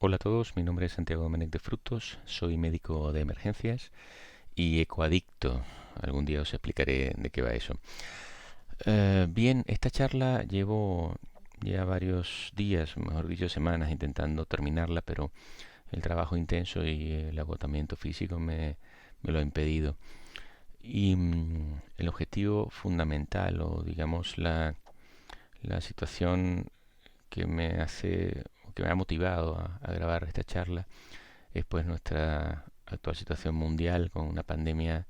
Hola a todos, mi nombre es Santiago Domènech de Frutos, soy médico de emergencias y ecoadicto. Algún día os explicaré de qué va eso. Bien, esta charla llevo ya varios días, mejor dicho semanas, intentando terminarla, pero el trabajo intenso y el agotamiento físico me lo ha impedido. Y el objetivo fundamental, o digamos la situación que me hace, que me ha motivado a grabar esta charla, es pues nuestra actual situación mundial con una pandemia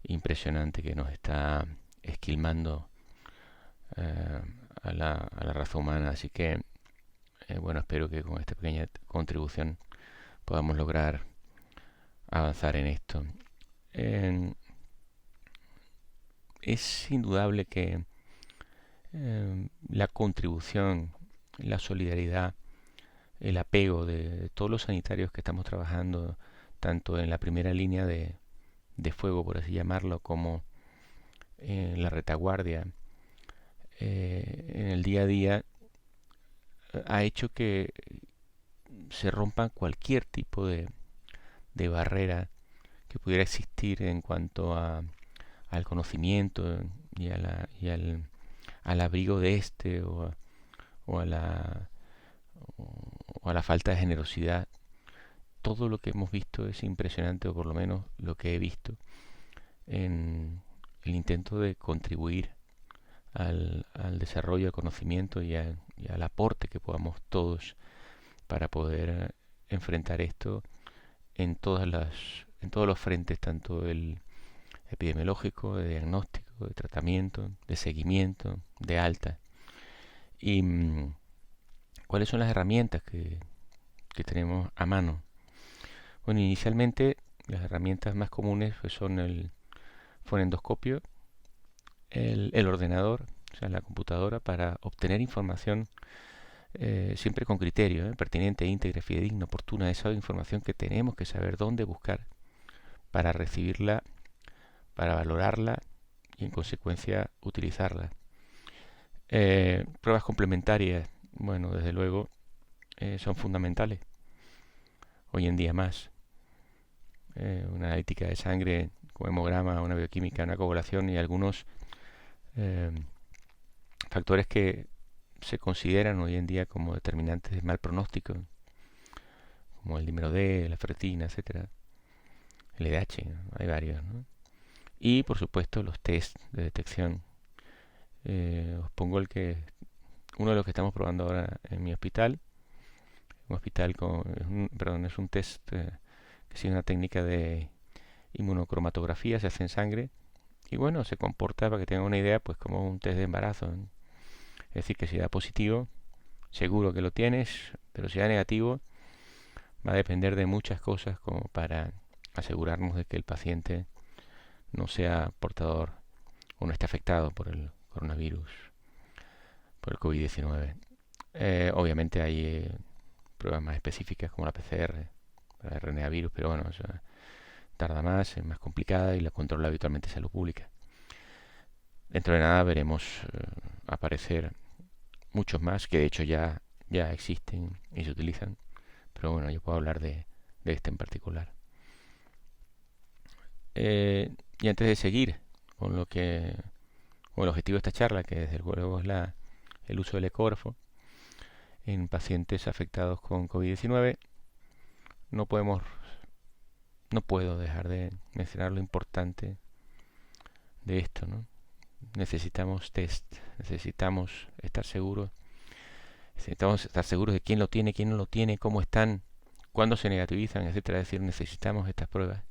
impresionante que nos está esquilmando eh, a la raza humana. Así que, bueno, espero que con esta pequeña contribución podamos lograr avanzar en esto. En- es indudable que la contribución, la solidaridad, el apego de todos los sanitarios que estamos trabajando, tanto en la primera línea de fuego, por así llamarlo, como en la retaguardia, en el día a día, ha hecho que se rompa cualquier tipo de barrera que pudiera existir en cuanto al conocimiento al abrigo de este o a la, o a la falta de generosidad. Todo lo que hemos visto es impresionante, o por lo menos lo que he visto en el intento de contribuir al desarrollo, al conocimiento y al aporte que podamos todos para poder enfrentar esto en todos los frentes, tanto el epidemiológico, de diagnóstico, de tratamiento, de seguimiento, de alta. Y cuáles son las herramientas que tenemos a mano. Bueno, inicialmente las herramientas más comunes pues, son el fonendoscopio, el ordenador, o sea, la computadora, para obtener información siempre con criterio, pertinente, íntegra, fidedigna, oportuna, esa información que tenemos que saber dónde buscar para recibirla, para valorarla y en consecuencia utilizarla. Pruebas complementarias, bueno, desde luego son fundamentales, hoy en día más. Una analítica de sangre, como hemograma, una bioquímica, una coagulación y algunos eh, factores que se consideran hoy en día como determinantes de mal pronóstico, como el dímero D, la ferritina, etcétera, el LDH, ¿no? Hay varios, ¿no? Y por supuesto los test de detección. Os pongo uno de los que estamos probando ahora en mi hospital. Un hospital perdón, es un test que sigue una técnica de inmunocromatografía, se hace en sangre y bueno, se comporta, para que tengan una idea, pues como un test de embarazo, ¿no? Es decir, que si da positivo, seguro que lo tienes, pero si da negativo, va a depender de muchas cosas como para asegurarnos de que el paciente no sea portador o no esté afectado por el coronavirus, por el COVID-19. Obviamente hay pruebas más específicas como la PCR, para RNA virus, pero bueno, eso tarda más, es más complicada y la controla habitualmente Salud Pública. Dentro de nada veremos aparecer muchos más que de hecho ya existen y se utilizan, pero bueno, yo puedo hablar de este en particular. Y antes de seguir con con el objetivo de esta charla, que desde luego es el uso del ecógrafo en pacientes afectados con COVID-19, no podemos, no puedo dejar de mencionar lo importante de esto, ¿no? Necesitamos test, necesitamos estar seguros de quién lo tiene, quién no lo tiene, cómo están, cuándo se negativizan, etcétera. Es decir, necesitamos estas pruebas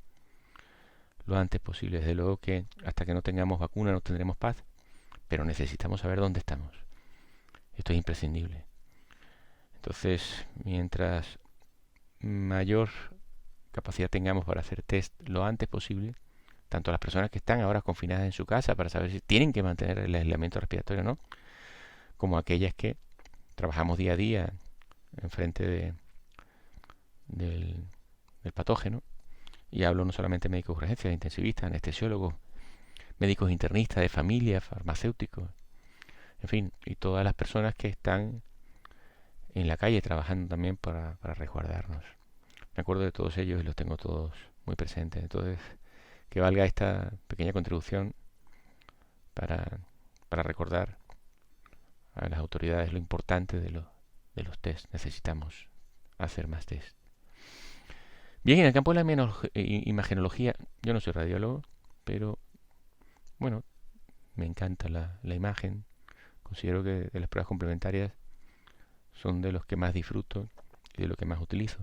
lo antes posible. Desde luego que hasta que no tengamos vacuna no tendremos paz, pero necesitamos saber dónde estamos. Esto es imprescindible. Entonces, mientras mayor capacidad tengamos para hacer test lo antes posible, tanto las personas que están ahora confinadas en su casa para saber si tienen que mantener el aislamiento respiratorio o no, como aquellas que trabajamos día a día enfrente del, del patógeno. Y hablo no solamente de médicos de urgencia, de intensivistas, anestesiólogos, médicos internistas de familia, farmacéuticos, en fin, y todas las personas que están en la calle trabajando también para resguardarnos. Me acuerdo de todos ellos y los tengo todos muy presentes. Entonces, que valga esta pequeña contribución para, para recordar a las autoridades lo importante de los test. Necesitamos hacer más test. Bien, en el campo de la imagenología, yo no soy radiólogo, pero bueno, me encanta la imagen. Considero que de las pruebas complementarias son de los que más disfruto y de lo que más utilizo.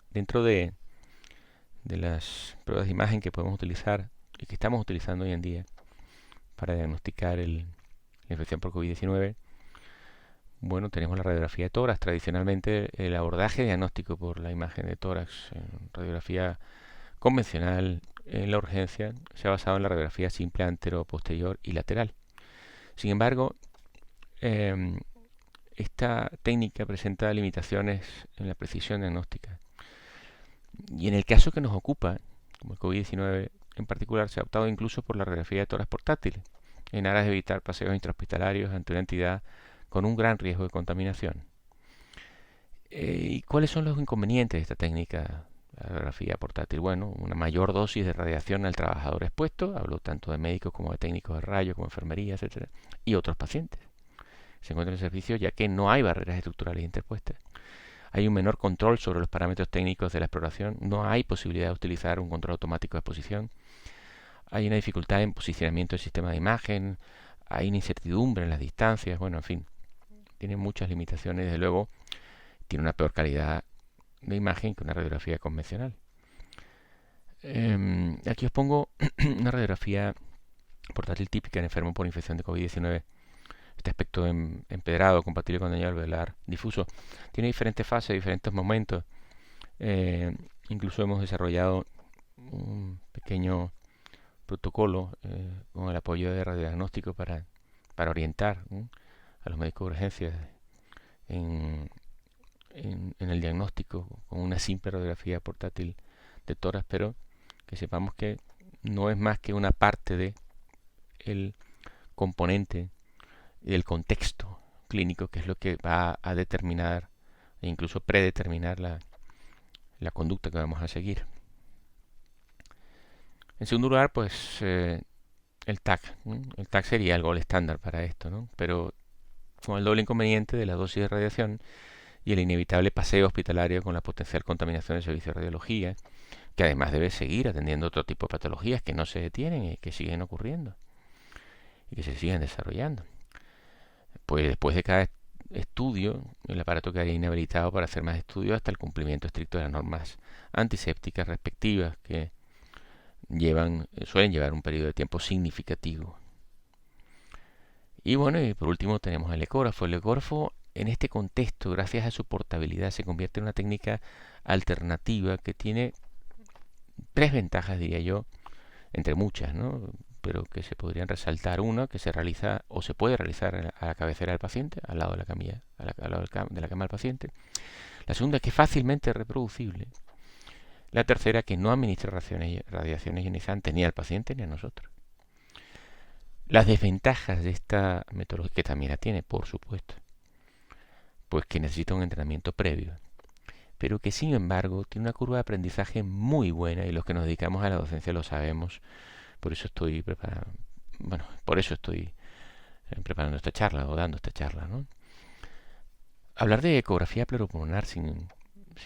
Dentro de las pruebas de imagen que podemos utilizar y que estamos utilizando hoy en día para diagnosticar la infección por COVID-19, bueno, tenemos la radiografía de tórax. Tradicionalmente el abordaje diagnóstico por la imagen de tórax en radiografía convencional en la urgencia se ha basado en la radiografía simple antero, posterior y lateral. Sin embargo, esta técnica presenta limitaciones en la precisión diagnóstica. Y en el caso que nos ocupa, como el COVID-19 en particular, se ha optado incluso por la radiografía de tórax portátil, en aras de evitar paseos intrahospitalarios ante una entidad con un gran riesgo de contaminación. ¿Y cuáles son los inconvenientes de esta técnica, la radiografía portátil? Bueno, una mayor dosis de radiación al trabajador expuesto, hablo tanto de médicos como de técnicos de rayos, como enfermerías, etcétera, y otros pacientes. Se encuentran en servicio ya que no hay barreras estructurales interpuestas. Hay un menor control sobre los parámetros técnicos de la exploración, no hay posibilidad de utilizar un control automático de exposición, hay una dificultad en posicionamiento del sistema de imagen, hay una incertidumbre en las distancias, bueno, en fin, tiene muchas limitaciones, desde luego tiene una peor calidad de imagen que una radiografía convencional. Aquí os pongo una radiografía portátil típica en enfermo por infección de COVID-19. Este aspecto empedrado, compatible con daño alveolar difuso, tiene diferentes fases, diferentes momentos. Incluso hemos desarrollado un pequeño protocolo con el apoyo de radiodiagnóstico para orientar a los médicos de urgencias en el diagnóstico con una simple radiografía portátil de tórax, pero que sepamos que no es más que una parte de el componente y del contexto clínico, que es lo que va a determinar e incluso predeterminar la conducta que vamos a seguir. En segundo lugar, pues el TAC. El TAC sería el gol estándar para esto, ¿no? Pero con el doble inconveniente de la dosis de radiación y el inevitable paseo hospitalario con la potencial contaminación del servicio de radiología, que además debe seguir atendiendo otro tipo de patologías que no se detienen y que siguen ocurriendo y que se siguen desarrollando. Pues después de cada estudio, el aparato quedaría inhabilitado para hacer más estudios hasta el cumplimiento estricto de las normas antisépticas respectivas que suelen llevar un periodo de tiempo significativo. Y bueno, y por último tenemos el ecógrafo. El ecógrafo en este contexto, gracias a su portabilidad, se convierte en una técnica alternativa que tiene tres ventajas, diría yo, entre muchas, ¿no? Pero que se podrían resaltar. Una, que se realiza o se puede realizar a la cabecera del paciente, al lado de la camilla, al lado de la cama del paciente. La segunda, que es fácilmente reproducible. La tercera, que no administra radiaciones ionizantes ni al paciente ni a nosotros. Las desventajas de esta metodología, que también la tiene, por supuesto, pues que necesita un entrenamiento previo, pero que sin embargo tiene una curva de aprendizaje muy buena y los que nos dedicamos a la docencia lo sabemos. Por eso estoy preparando esta charla o dando esta charla, ¿no? Hablar de ecografía pleuropulmonar sin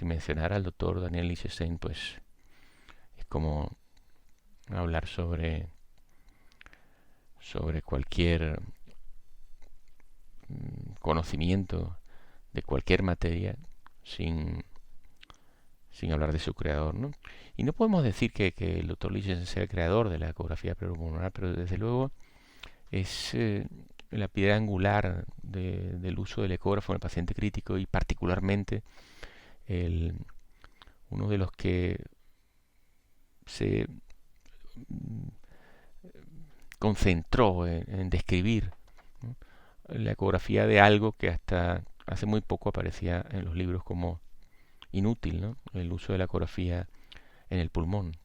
mencionar al doctor Daniel Lichtenstein, pues es como hablar sobre cualquier conocimiento de cualquier materia sin hablar de su creador, ¿no? Y no podemos decir que el doctor Lichtenstein sea el creador de la ecografía pleuropulmonar, pero desde luego es la piedra angular del uso del ecógrafo en el paciente crítico y particularmente uno de los que se concentró en describir, ¿no?, la ecografía de algo que hasta hace muy poco aparecía en los libros como inútil, ¿no? El uso de la ecografía en el pulmón.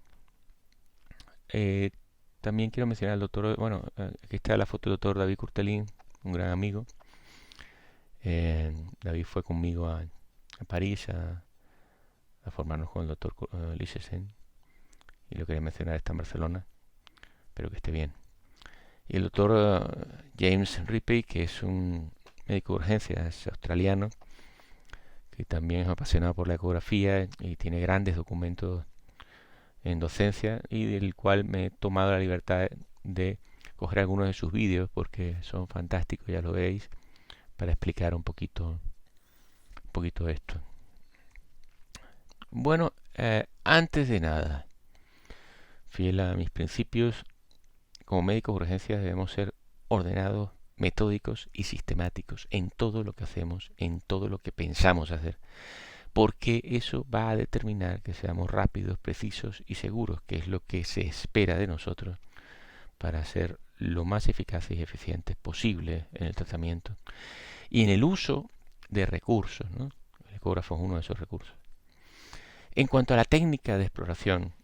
También quiero mencionar al doctor, aquí está la foto del doctor David Curtelín, un gran amigo, David fue conmigo a París a formarnos con el doctor Lichesen, y lo quería mencionar, está en Barcelona, espero que esté bien. Y el doctor James Rippey, que es un médico de urgencias australiano, que también es apasionado por la ecografía y tiene grandes documentos en docencia, y del cual me he tomado la libertad de coger algunos de sus vídeos porque son fantásticos, ya lo veis, para explicar un poquito esto. Bueno, antes de nada, fiel a mis principios, como médicos de urgencias debemos ser ordenados, metódicos y sistemáticos en todo lo que hacemos, en todo lo que pensamos hacer, porque eso va a determinar que seamos rápidos, precisos y seguros, que es lo que se espera de nosotros para ser lo más eficaces y eficientes posible en el tratamiento y en el uso de recursos, ¿no? El ecógrafo es uno de esos recursos. En cuanto a la técnica de exploración,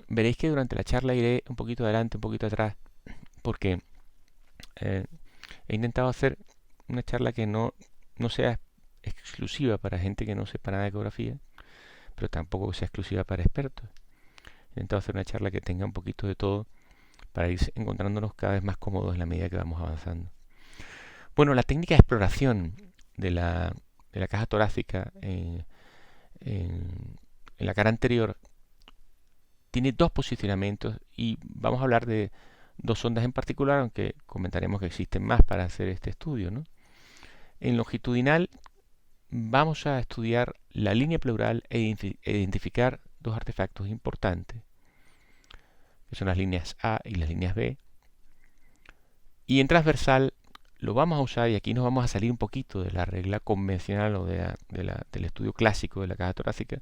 veréis que durante la charla iré un poquito adelante, un poquito atrás, porque he intentado hacer una charla que no sea exclusiva para gente que no sepa nada de ecografía, pero tampoco sea exclusiva para expertos. He intentado hacer una charla que tenga un poquito de todo para ir encontrándonos cada vez más cómodos en la medida que vamos avanzando. Bueno, la técnica de exploración de la caja torácica en la cara anterior tiene dos posicionamientos, y vamos a hablar de dos sondas en particular, aunque comentaremos que existen más para hacer este estudio, ¿no? En longitudinal vamos a estudiar la línea pleural e identificar dos artefactos importantes, que son las líneas A y las líneas B. Y en transversal lo vamos a usar, y aquí nos vamos a salir un poquito de la regla convencional o del estudio clásico de la caja torácica,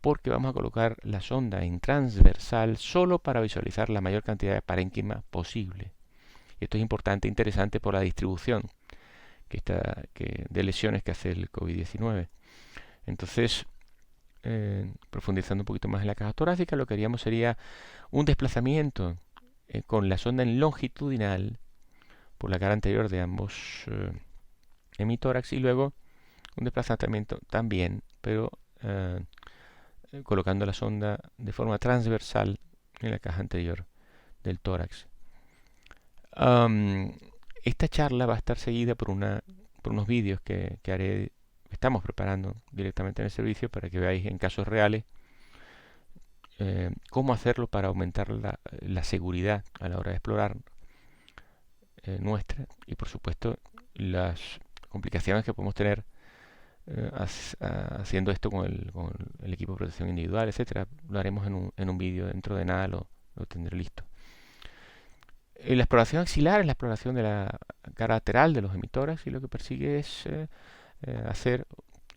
porque vamos a colocar la sonda en transversal solo para visualizar la mayor cantidad de parénquima posible. Y esto es importante e interesante por la distribución de lesiones que hace el COVID-19. Entonces, profundizando un poquito más en la caja torácica, lo que haríamos sería un desplazamiento con la sonda en longitudinal por la cara anterior de ambos hemitórax, y luego un desplazamiento también, pero colocando la sonda de forma transversal en la caja anterior del tórax. Esta charla va a estar seguida por unos vídeos que estamos preparando directamente en el servicio, para que veáis en casos reales cómo hacerlo para aumentar la seguridad a la hora de explorar nuestra, y por supuesto las complicaciones que podemos tener haciendo esto con el equipo de protección individual, etcétera. Lo haremos en un vídeo, dentro de nada lo tendré listo. La exploración axilar es la exploración de la cara lateral de los hemitórax, y lo que persigue es hacer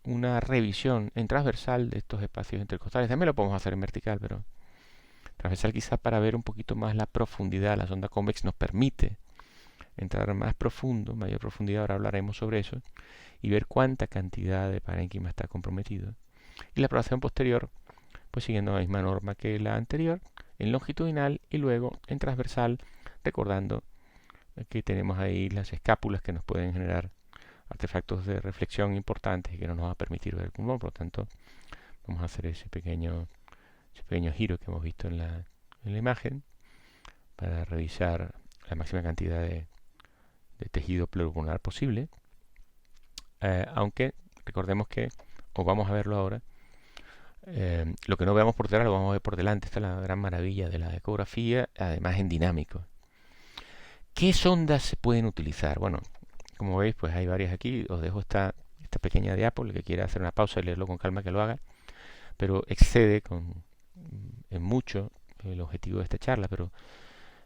una revisión en transversal de estos espacios intercostales. También lo podemos hacer en vertical, pero transversal quizá para ver un poquito más la profundidad. La sonda convex nos permite entrar más profundo, mayor profundidad, ahora hablaremos sobre eso, y ver cuánta cantidad de parénquima está comprometido. Y la exploración posterior, pues siguiendo la misma norma que la anterior, en longitudinal y luego en transversal, recordando que tenemos ahí las escápulas que nos pueden generar artefactos de reflexión importantes y que no nos va a permitir ver el pulmón. Por lo tanto, vamos a hacer ese pequeño giro que hemos visto en la imagen, para revisar la máxima cantidad de tejido pleuropulmonar posible, aunque recordemos que, o vamos a verlo ahora, lo que no veamos por detrás lo vamos a ver por delante. Esta es la gran maravilla de la ecografía, además en dinámico. ¿Qué sondas se pueden utilizar? Bueno, como veis, pues hay varias aquí. Os dejo esta pequeña diapo, el que quiera hacer una pausa y leerlo con calma que lo haga, pero excede en mucho el objetivo de esta charla, pero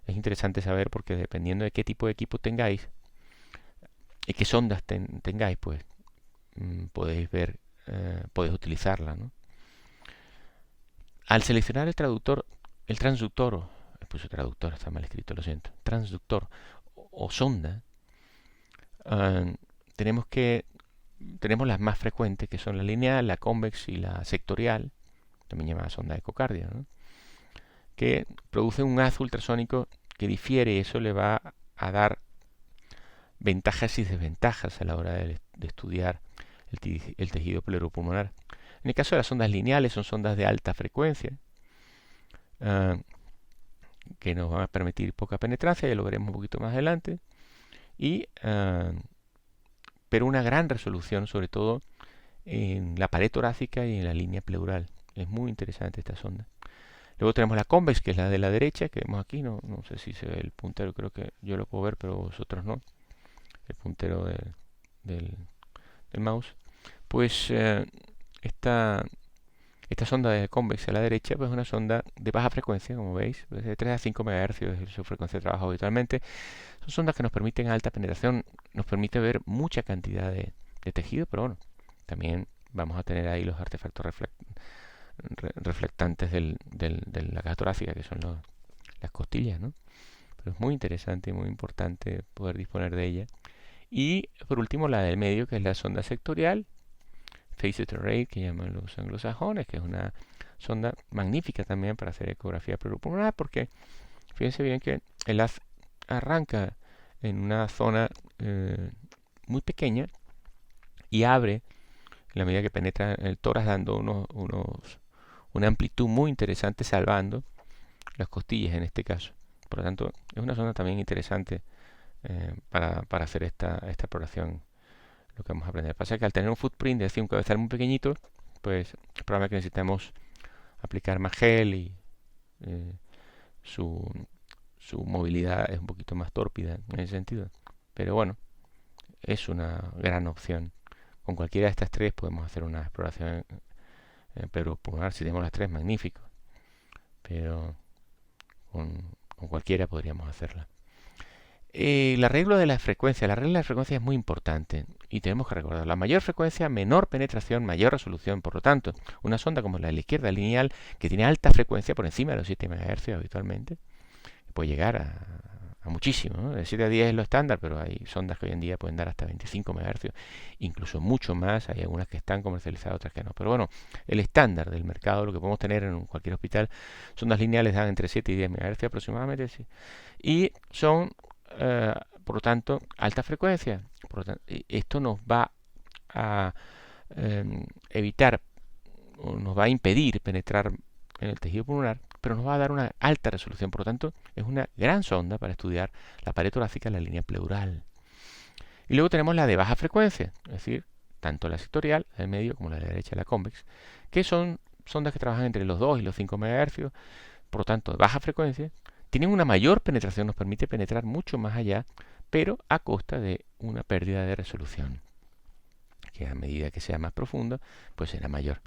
es interesante saber, porque dependiendo de qué tipo de equipo tengáis y qué sondas tengáis, pues podéis podéis utilizarla, ¿no? Al seleccionar el transductor, puse traductor, está mal escrito, lo siento, transductor o sonda, tenemos las más frecuentes, que son la lineal, la convex y la sectorial, también llamada sonda de ecocardia, ¿no? Que produce un haz ultrasónico que difiere, y eso le va a dar ventajas y desventajas a la hora de estudiar el tejido pleuropulmonar. En el caso de las sondas lineales, son sondas de alta frecuencia, que nos van a permitir poca penetrancia, ya lo veremos un poquito más adelante, pero una gran resolución, sobre todo en la pared torácica y en la línea pleural. Es muy interesante esta sonda. Luego tenemos la Convex, que es la de la derecha, que vemos aquí. No sé si se ve el puntero, creo que yo lo puedo ver, pero vosotros no. El puntero del mouse. Pues esta sonda de Convex a la derecha, pues es una sonda de baja frecuencia, como veis, de 3 a 5 MHz es su frecuencia de trabajo habitualmente. Son sondas que nos permiten alta penetración, nos permite ver mucha cantidad de tejido, pero bueno, también vamos a tener ahí los artefactos reflectantes de la caja torácica, que son las costillas, ¿no? Pero es muy interesante y muy importante poder disponer de ella. Y por último la del medio, que es la sonda sectorial, Phased Array, que llaman los anglosajones, que es una sonda magnífica también para hacer ecografía pleuropulmonar, porque fíjense bien que el haz arranca en una zona muy pequeña y abre en la medida que penetra en el tórax, dando una amplitud muy interesante, salvando las costillas en este caso. Por lo tanto, es una zona también interesante para hacer esta exploración. Lo que vamos a aprender. Pasa que al tener un footprint, es decir, un cabezal muy pequeñito, pues es probable que necesitemos aplicar más gel y su movilidad es un poquito más tórpida en ese sentido. Pero bueno, es una gran opción. Con cualquiera de estas tres podemos hacer una exploración pleuropulmonar. Si tenemos las tres, magnífico. Pero con cualquiera podríamos hacerla. La regla de la frecuencia. La regla de la frecuencia es muy importante y tenemos que recordar. La mayor frecuencia, menor penetración, mayor resolución. Por lo tanto, una sonda como la de la izquierda lineal, que tiene alta frecuencia, por encima de los 7 MHz habitualmente, puede llegar a muchísimo, ¿no? De 7 a 10 es lo estándar, pero hay sondas que hoy en día pueden dar hasta 25 MHz, incluso mucho más. Hay algunas que están comercializadas, otras que no. Pero bueno, el estándar del mercado, lo que podemos tener en cualquier hospital, sondas lineales dan entre 7 y 10 MHz aproximadamente, sí. Y son por lo tanto, alta frecuencia. Por lo tanto, esto nos va a evitar o nos va a impedir penetrar en el tejido pulmonar, pero nos va a dar una alta resolución. Por lo tanto, es una gran sonda para estudiar la pared torácica en la línea pleural. Y luego tenemos la de baja frecuencia, es decir, tanto la sectorial, la del medio, como la de la derecha, la convex, que son sondas que trabajan entre los 2 y los 5 MHz, por lo tanto, de baja frecuencia. Tienen una mayor penetración, nos permite penetrar mucho más allá, pero a costa de una pérdida de resolución, que a medida que sea más profunda, pues será mayor.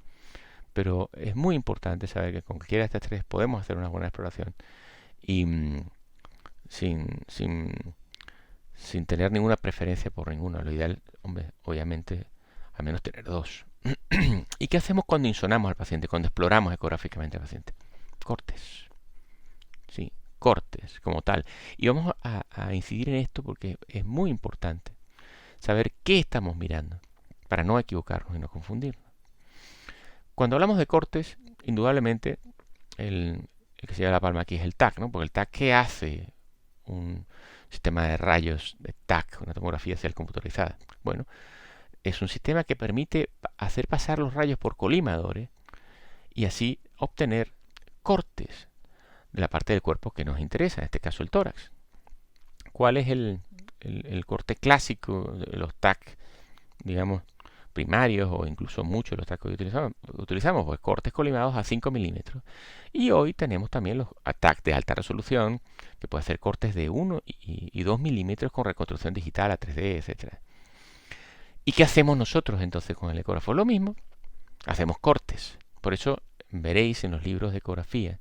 Pero es muy importante saber que con cualquiera de estas tres podemos hacer una buena exploración y sin tener ninguna preferencia por ninguna. Lo ideal, hombre, obviamente, al menos tener dos. ¿Y qué hacemos cuando insonamos al paciente, cuando exploramos ecográficamente al paciente? Cortes. Sí, cortes como tal. Y vamos a incidir en esto porque es muy importante saber qué estamos mirando para no equivocarnos y no confundirnos. Cuando hablamos de cortes, indudablemente el que se lleva la palma aquí es el TAC, ¿no? Porque el TAC, ¿qué hace un sistema de rayos de TAC, una tomografía axial computarizada? Bueno, es un sistema que permite hacer pasar los rayos por colimadores y así obtener cortes de la parte del cuerpo que nos interesa, en este caso el tórax. ¿Cuál es el corte clásico de los TAC, digamos, primarios o incluso muchos de los TAC que utilizamos? Pues cortes colimados a 5 milímetros. Y hoy tenemos también los TAC de alta resolución, que puede hacer cortes de 1 y 2 milímetros con reconstrucción digital a 3D, etc. ¿Y qué hacemos nosotros entonces con el ecógrafo? Lo mismo, hacemos cortes. Por eso veréis en los libros de ecografía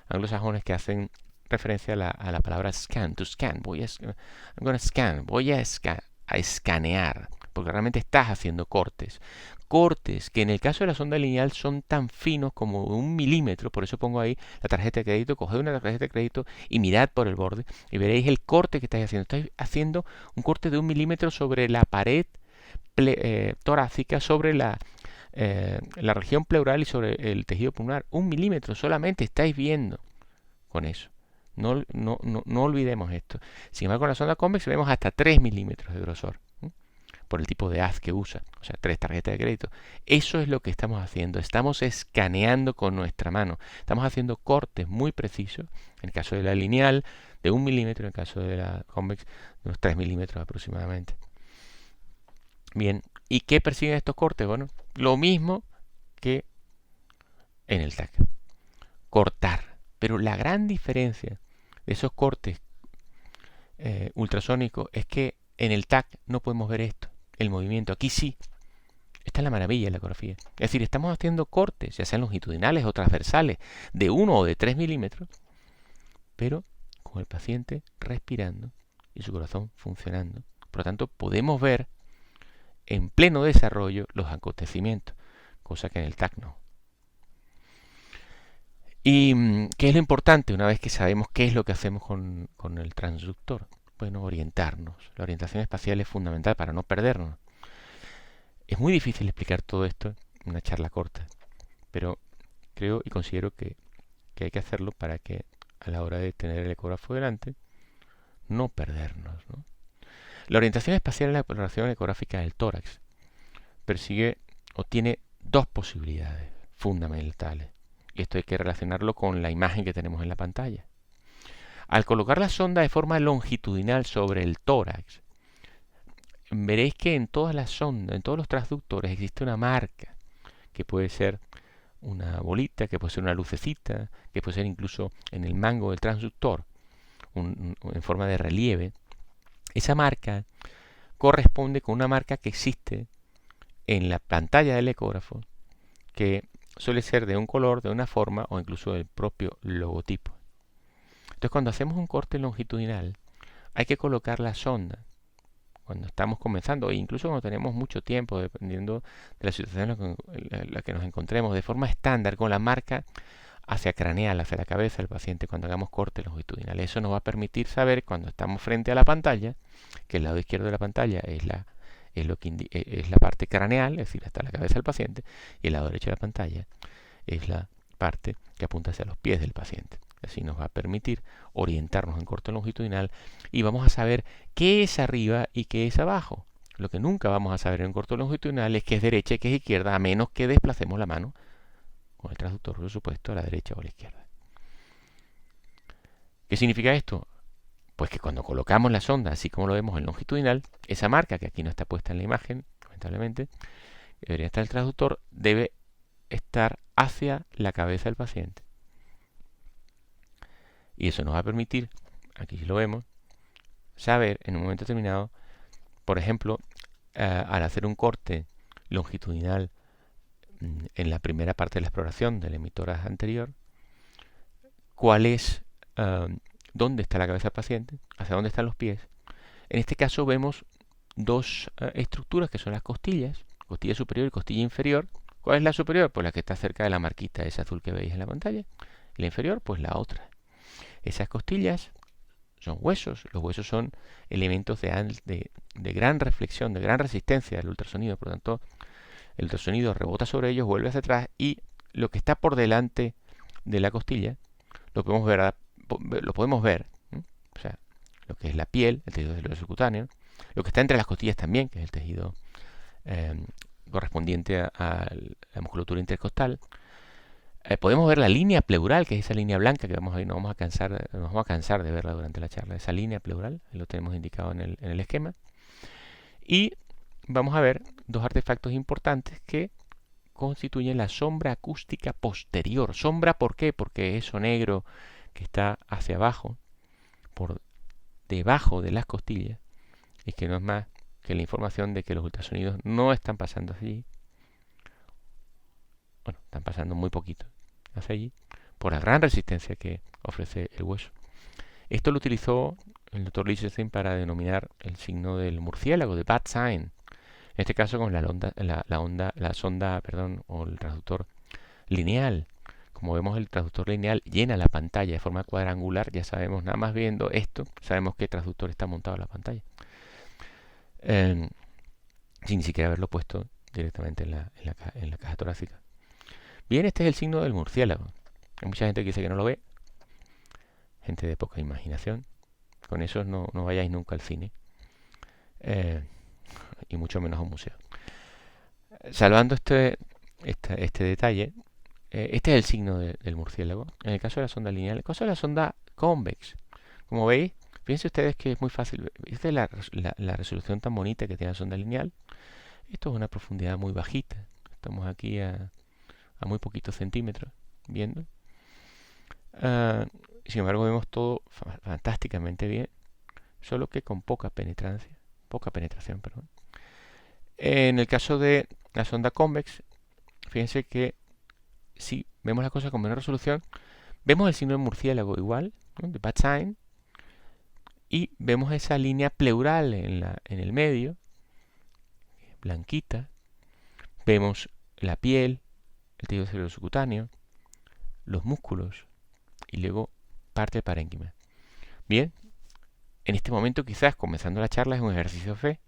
anglosajones que hacen referencia a la palabra scan, to scan. Voy a escanear, porque realmente estás haciendo cortes. Cortes que en el caso de la sonda lineal son tan finos como 1 milímetro. Por eso pongo ahí la tarjeta de crédito. Coged una tarjeta de crédito y mirad por el borde y veréis el corte que estáis haciendo. Estáis haciendo un corte de 1 milímetro sobre la pared torácica, sobre la región pleural y sobre el tejido pulmonar. 1 milímetro solamente estáis viendo con eso. No olvidemos esto. Sin embargo, con la sonda convex vemos hasta 3 milímetros de grosor, por el tipo de haz que usa, o sea, 3 tarjetas de crédito. Eso es lo que estamos haciendo. Estamos escaneando con nuestra mano. Estamos haciendo cortes muy precisos, en el caso de la lineal, de 1 milímetro, en el caso de la convex, de unos 3 milímetros aproximadamente. Bien, ¿y qué persiguen estos cortes? Bueno, lo mismo que en el TAC. Cortar. Pero la gran diferencia de esos cortes ultrasónicos es que en el TAC no podemos ver esto, el movimiento. Aquí sí. Esta es la maravilla de la ecografía. Es decir, estamos haciendo cortes, ya sean longitudinales o transversales, de 1 o de 3 milímetros, pero con el paciente respirando y su corazón funcionando. Por lo tanto, podemos ver en pleno desarrollo los acontecimientos, cosa que en el TAC no. ¿Y qué es lo importante una vez que sabemos qué es lo que hacemos con el transductor? Bueno, orientarnos. La orientación espacial es fundamental para no perdernos. Es muy difícil explicar todo esto en una charla corta, pero creo y considero que hay que hacerlo para que a la hora de tener el ecógrafo delante no perdernos, ¿no? La orientación espacial en la exploración ecográfica del tórax persigue o tiene dos posibilidades fundamentales. Y esto hay que relacionarlo con la imagen que tenemos en la pantalla. Al colocar la sonda de forma longitudinal sobre el tórax, veréis que en todas las sondas, en todos los transductores, existe una marca, que puede ser una bolita, que puede ser una lucecita, que puede ser incluso en el mango del transductor, en forma de relieve. Esa marca corresponde con una marca que existe en la pantalla del ecógrafo, que suele ser de un color, de una forma o incluso del propio logotipo. Entonces, cuando hacemos un corte longitudinal, hay que colocar la sonda cuando estamos comenzando, e incluso cuando tenemos mucho tiempo, dependiendo de la situación en la que nos encontremos, de forma estándar, con la marca hacia craneal, hacia la cabeza del paciente, cuando hagamos cortes longitudinales. Eso nos va a permitir saber, cuando estamos frente a la pantalla, que el lado izquierdo de la pantalla es la parte craneal, es decir, hasta la cabeza del paciente, y el lado derecho de la pantalla es la parte que apunta hacia los pies del paciente. Así nos va a permitir orientarnos en corte longitudinal y vamos a saber qué es arriba y qué es abajo. Lo que nunca vamos a saber en corte longitudinal es qué es derecha y qué es izquierda, a menos que desplacemos la mano con el transductor, por supuesto, a la derecha o a la izquierda. ¿Qué significa esto? Pues que cuando colocamos la sonda, así como lo vemos en longitudinal, esa marca, que aquí no está puesta en la imagen, lamentablemente, que debería estar el transductor, debe estar hacia la cabeza del paciente. Y eso nos va a permitir, aquí lo vemos, saber en un momento determinado, por ejemplo, al hacer un corte longitudinal en la primera parte de la exploración del emitor anterior, cuál es, dónde está la cabeza del paciente, hacia dónde están los pies. En este caso vemos dos estructuras que son las costillas, costilla superior y costilla inferior. ¿Cuál es la superior? Pues la que está cerca de la marquita esa azul que veis en la pantalla. Y la inferior, pues la otra. Esas costillas son huesos. Los huesos son elementos de gran reflexión, de gran resistencia al ultrasonido. Por lo tanto, el ultrasonido rebota sobre ellos, vuelve hacia atrás y lo que está por delante de la costilla lo podemos ver. O sea, lo que es la piel, el tejido subcutáneo, lo que está entre las costillas también, que es el tejido correspondiente a la musculatura intercostal. Podemos ver la línea pleural, que es esa línea blanca que no vamos a cansar de verla durante la charla. Esa línea pleural, lo tenemos indicado en el esquema. Y vamos a ver dos artefactos importantes que constituyen la sombra acústica posterior. ¿Sombra por qué? Porque eso negro que está hacia abajo, por debajo de las costillas, y que no es más que la información de que los ultrasonidos no están pasando allí. Bueno, están pasando muy poquito hacia allí, por la gran resistencia que ofrece el hueso. Esto lo utilizó el Dr. Lichtenstein para denominar el signo del murciélago, de Bat Sign. En este caso con la sonda, o el transductor lineal. Como vemos, el transductor lineal llena la pantalla de forma cuadrangular. Ya sabemos, nada más viendo esto, sabemos qué transductor está montado en la pantalla. Sin ni siquiera haberlo puesto directamente en la caja torácica. Bien, este es el signo del murciélago. Hay mucha gente que dice que no lo ve. gente de poca imaginación. Con eso no vayáis nunca al cine, y mucho menos a un museo. Salvando este detalle, este es el signo del murciélago. En el caso de la sonda lineal, en el caso de la sonda convex, como veis, fíjense ustedes que es muy fácil. Esta es la resolución tan bonita que tiene la sonda lineal. Esto es una profundidad muy bajita. Estamos aquí a muy poquitos centímetros viendo. Sin embargo, vemos todo fantásticamente bien, solo que con poca penetración, perdón. En el caso de la sonda convex, fíjense que si vemos las cosas con menor resolución, vemos el signo de murciélago igual, ¿no?, de bad sign, y vemos esa línea pleural en el medio, blanquita. Vemos la piel, el tejido cerebro subcutáneo, los músculos y luego parte parénquima. Bien, en este momento quizás comenzando la charla es un ejercicio de fe.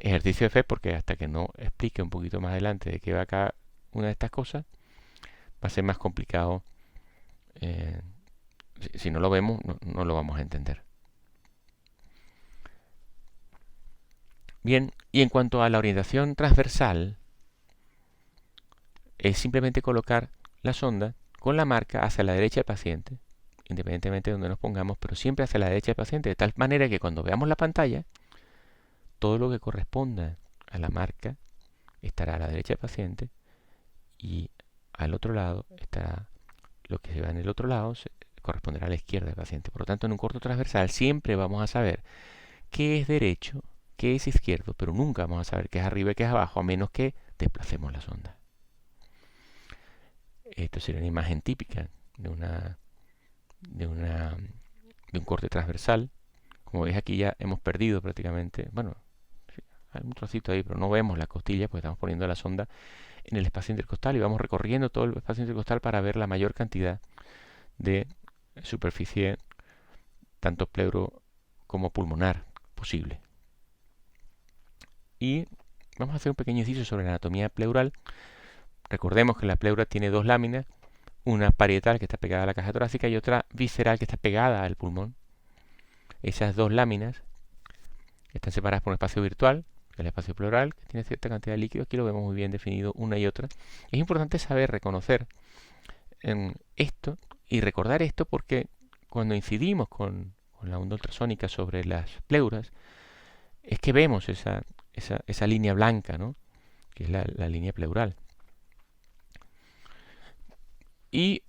Ejercicio de fe porque hasta que no explique un poquito más adelante de qué va cada una de estas cosas, va a ser más complicado. Si no lo vemos, no lo vamos a entender. Bien, y en cuanto a la orientación transversal, es simplemente colocar la sonda con la marca hacia la derecha del paciente, independientemente de donde nos pongamos, pero siempre hacia la derecha del paciente, de tal manera que cuando veamos la pantalla, todo lo que corresponda a la marca estará a la derecha del paciente y al otro lado estará lo que se va en el otro lado, corresponderá a la izquierda del paciente. Por lo tanto, en un corto transversal siempre vamos a saber qué es derecho, qué es izquierdo, pero nunca vamos a saber qué es arriba y qué es abajo, a menos que desplacemos la sonda. Esto sería una imagen típica de un corte transversal. Como veis aquí ya hemos perdido prácticamente, bueno, hay un trocito ahí, pero no vemos la costilla, pues estamos poniendo la sonda en el espacio intercostal y vamos recorriendo todo el espacio intercostal para ver la mayor cantidad de superficie, tanto pleuro como pulmonar, posible. Y vamos a hacer un pequeño ejercicio sobre la anatomía pleural. Recordemos que la pleura tiene dos láminas, una parietal que está pegada a la caja torácica y otra visceral que está pegada al pulmón. Esas dos láminas están separadas por un espacio virtual, el espacio pleural, que tiene cierta cantidad de líquido. Aquí lo vemos muy bien definido una y otra. Es importante saber reconocer esto y recordar esto porque cuando incidimos con la onda ultrasónica sobre las pleuras, es que vemos esa línea blanca, ¿no?, que es la línea pleural. Y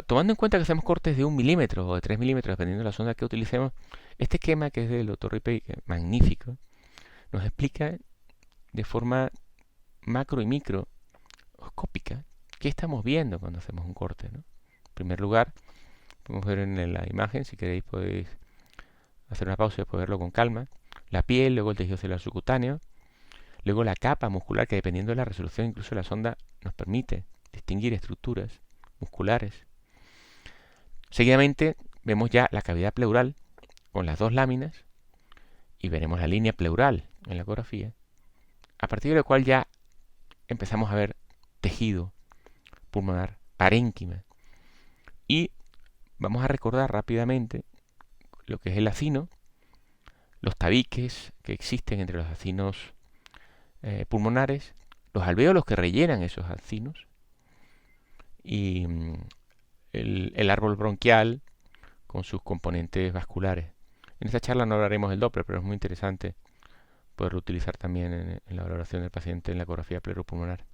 tomando en cuenta que hacemos cortes de 1 milímetro o de 3 milímetros, dependiendo de la sonda que utilicemos, este esquema, que es del doctor Ripey, que es magnífico, nos explica de forma macro y microscópica qué estamos viendo cuando hacemos un corte, ¿no? En primer lugar, podemos ver en la imagen, si queréis podéis hacer una pausa y después verlo con calma, la piel, luego el tejido celular subcutáneo, luego la capa muscular, que dependiendo de la resolución incluso de la sonda nos permite distinguir estructuras musculares. Seguidamente vemos ya la cavidad pleural con las dos láminas y veremos la línea pleural en la ecografía, a partir de lo cual ya empezamos a ver tejido pulmonar, parénquima, y vamos a recordar rápidamente lo que es el acino, los tabiques que existen entre los acinos pulmonares, los alvéolos que rellenan esos acinos y el árbol bronquial con sus componentes vasculares. En esta charla no hablaremos del Doppler, pero es muy interesante poderlo utilizar también en la valoración del paciente en la ecografía pleuropulmonar.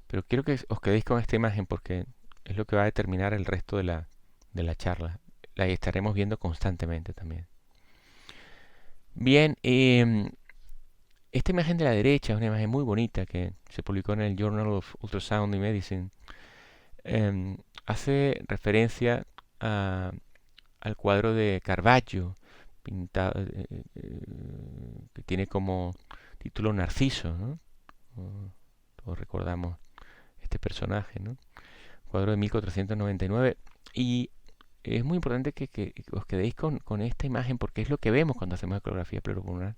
Pero quiero que os quedéis con esta imagen porque es lo que va a determinar el resto de la charla. La estaremos viendo constantemente también. Bien, esta imagen de la derecha es una imagen muy bonita que se publicó en el Journal of Ultrasound in Medicine. Hace referencia al cuadro de Caravaggio, pintado, que tiene como título Narciso, ¿no? Todos recordamos este personaje, ¿no? Cuadro de 1499. Y es muy importante que os quedéis con esta imagen porque es lo que vemos cuando hacemos ecografía pleuropulmonar.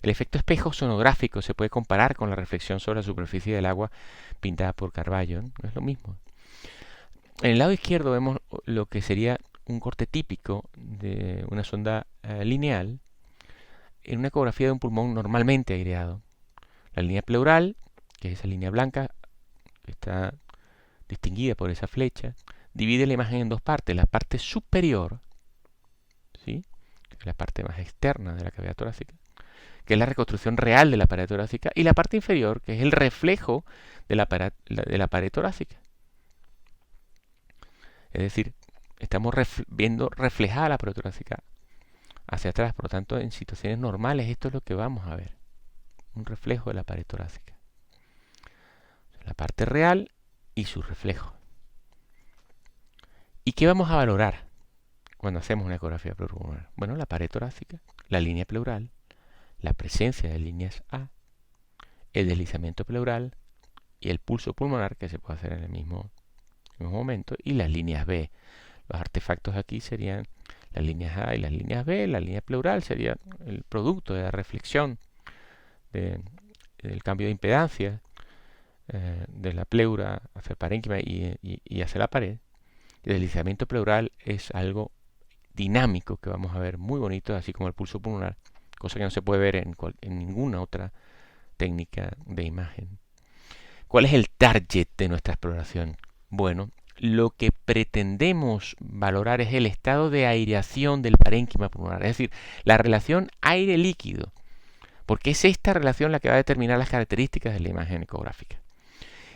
El efecto espejo sonográfico se puede comparar con la reflexión sobre la superficie del agua pintada por Caravaggio, ¿no? Es lo mismo. En el lado izquierdo vemos lo que sería un corte típico de una sonda lineal en una ecografía de un pulmón normalmente aireado. La línea pleural, que es esa línea blanca que está distinguida por esa flecha, divide la imagen en dos partes. La parte superior, ¿sí?, que es la parte más externa de la cavidad torácica, que es la reconstrucción real de la pared torácica, y la parte inferior, que es el reflejo de la pared torácica. Es decir, estamos viendo reflejada la pared torácica hacia atrás. Por lo tanto, en situaciones normales esto es lo que vamos a ver. Un reflejo de la pared torácica. La parte real y su reflejo. ¿Y qué vamos a valorar cuando hacemos una ecografía pleuropulmonar? Bueno, la pared torácica, la línea pleural, la presencia de líneas A, el deslizamiento pleural y el pulso pulmonar, que se puede hacer en el mismo momento, y las líneas B. Los artefactos aquí serían las líneas A y las líneas B. La línea pleural sería el producto de la reflexión del cambio de impedancia de la pleura hacia el parénquima y hacia la pared. El deslizamiento pleural es algo dinámico que vamos a ver, muy bonito, así como el pulso pulmonar, cosa que no se puede ver en ninguna otra técnica de imagen. ¿Cuál es el target de nuestra exploración? Bueno, lo que pretendemos valorar es el estado de aireación del parénquima pulmonar, es decir, la relación aire-líquido, porque es esta relación la que va a determinar las características de la imagen ecográfica.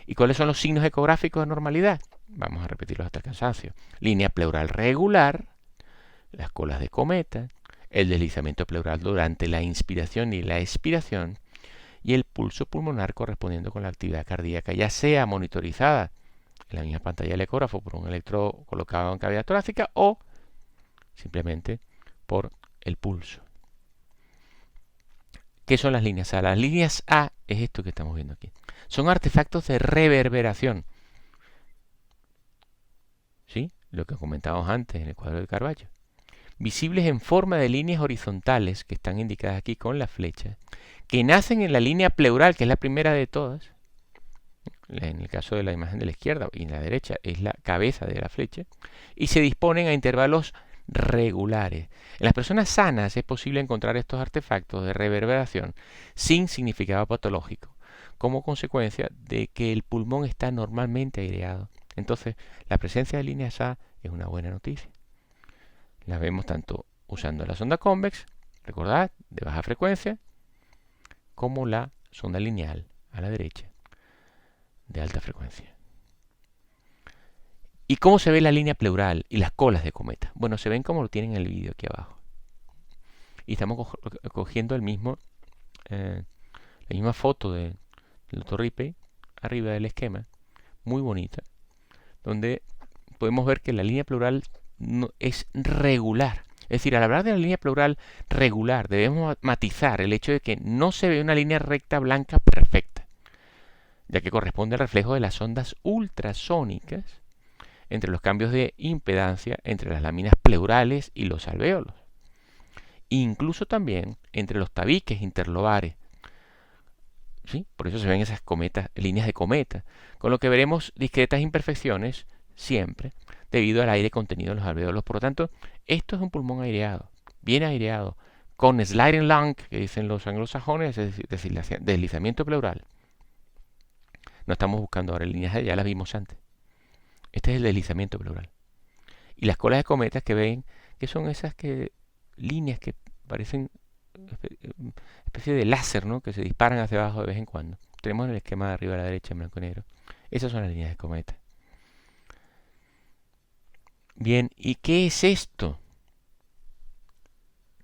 ¿Y cuáles son los signos ecográficos de normalidad? Vamos a repetirlos hasta el cansancio. Línea pleural regular, las colas de cometa, el deslizamiento pleural durante la inspiración y la expiración, y el pulso pulmonar correspondiendo con la actividad cardíaca, ya sea monitorizada en la misma pantalla del ecógrafo por un electrodo colocado en cavidad torácica o simplemente por el pulso. ¿Qué son las líneas A? Las líneas A es esto que estamos viendo aquí. Son artefactos de reverberación. ¿Sí? Lo que comentábamos antes en el cuadro de Carballo. Visibles en forma de líneas horizontales, que están indicadas aquí con la flecha, que nacen en la línea pleural, que es la primera de todas. En el caso de la imagen de la izquierda y en la derecha es la cabeza de la flecha, y se disponen a intervalos regulares. En las personas sanas es posible encontrar estos artefactos de reverberación sin significado patológico, como consecuencia de que el pulmón está normalmente aireado. Entonces, la presencia de líneas A es una buena noticia. Las vemos tanto usando la sonda convex, recordad, de baja frecuencia, como la sonda lineal a la derecha, de alta frecuencia. ¿Y cómo se ve la línea pleural y las colas de cometa? Bueno, se ven como lo tienen en el vídeo aquí abajo. Y estamos cogiendo la misma foto del Dr. Ripley, arriba del esquema, muy bonita, donde podemos ver que la línea pleural no, es regular. Es decir, al hablar de la línea pleural regular, debemos matizar el hecho de que no se ve una línea recta blanca perfecta, ya que corresponde al reflejo de las ondas ultrasónicas entre los cambios de impedancia entre las láminas pleurales y los alvéolos, incluso también entre los tabiques interlobares. ¿Sí? Por eso se ven esas cometas, líneas de cometa, con lo que veremos discretas imperfecciones siempre, debido al aire contenido en los alvéolos. Por lo tanto, esto es un pulmón aireado, bien aireado, con sliding lung, que dicen los anglosajones, es decir, deslizamiento pleural. No estamos buscando ahora líneas, ya las vimos antes. Este es el deslizamiento pleural. Y las colas de cometas que ven, que son esas líneas que parecen especie de láser, ¿no?, que se disparan hacia abajo de vez en cuando. Tenemos en el esquema de arriba a la derecha en blanco y negro. Esas son las líneas de cometa. Bien, ¿y qué es esto?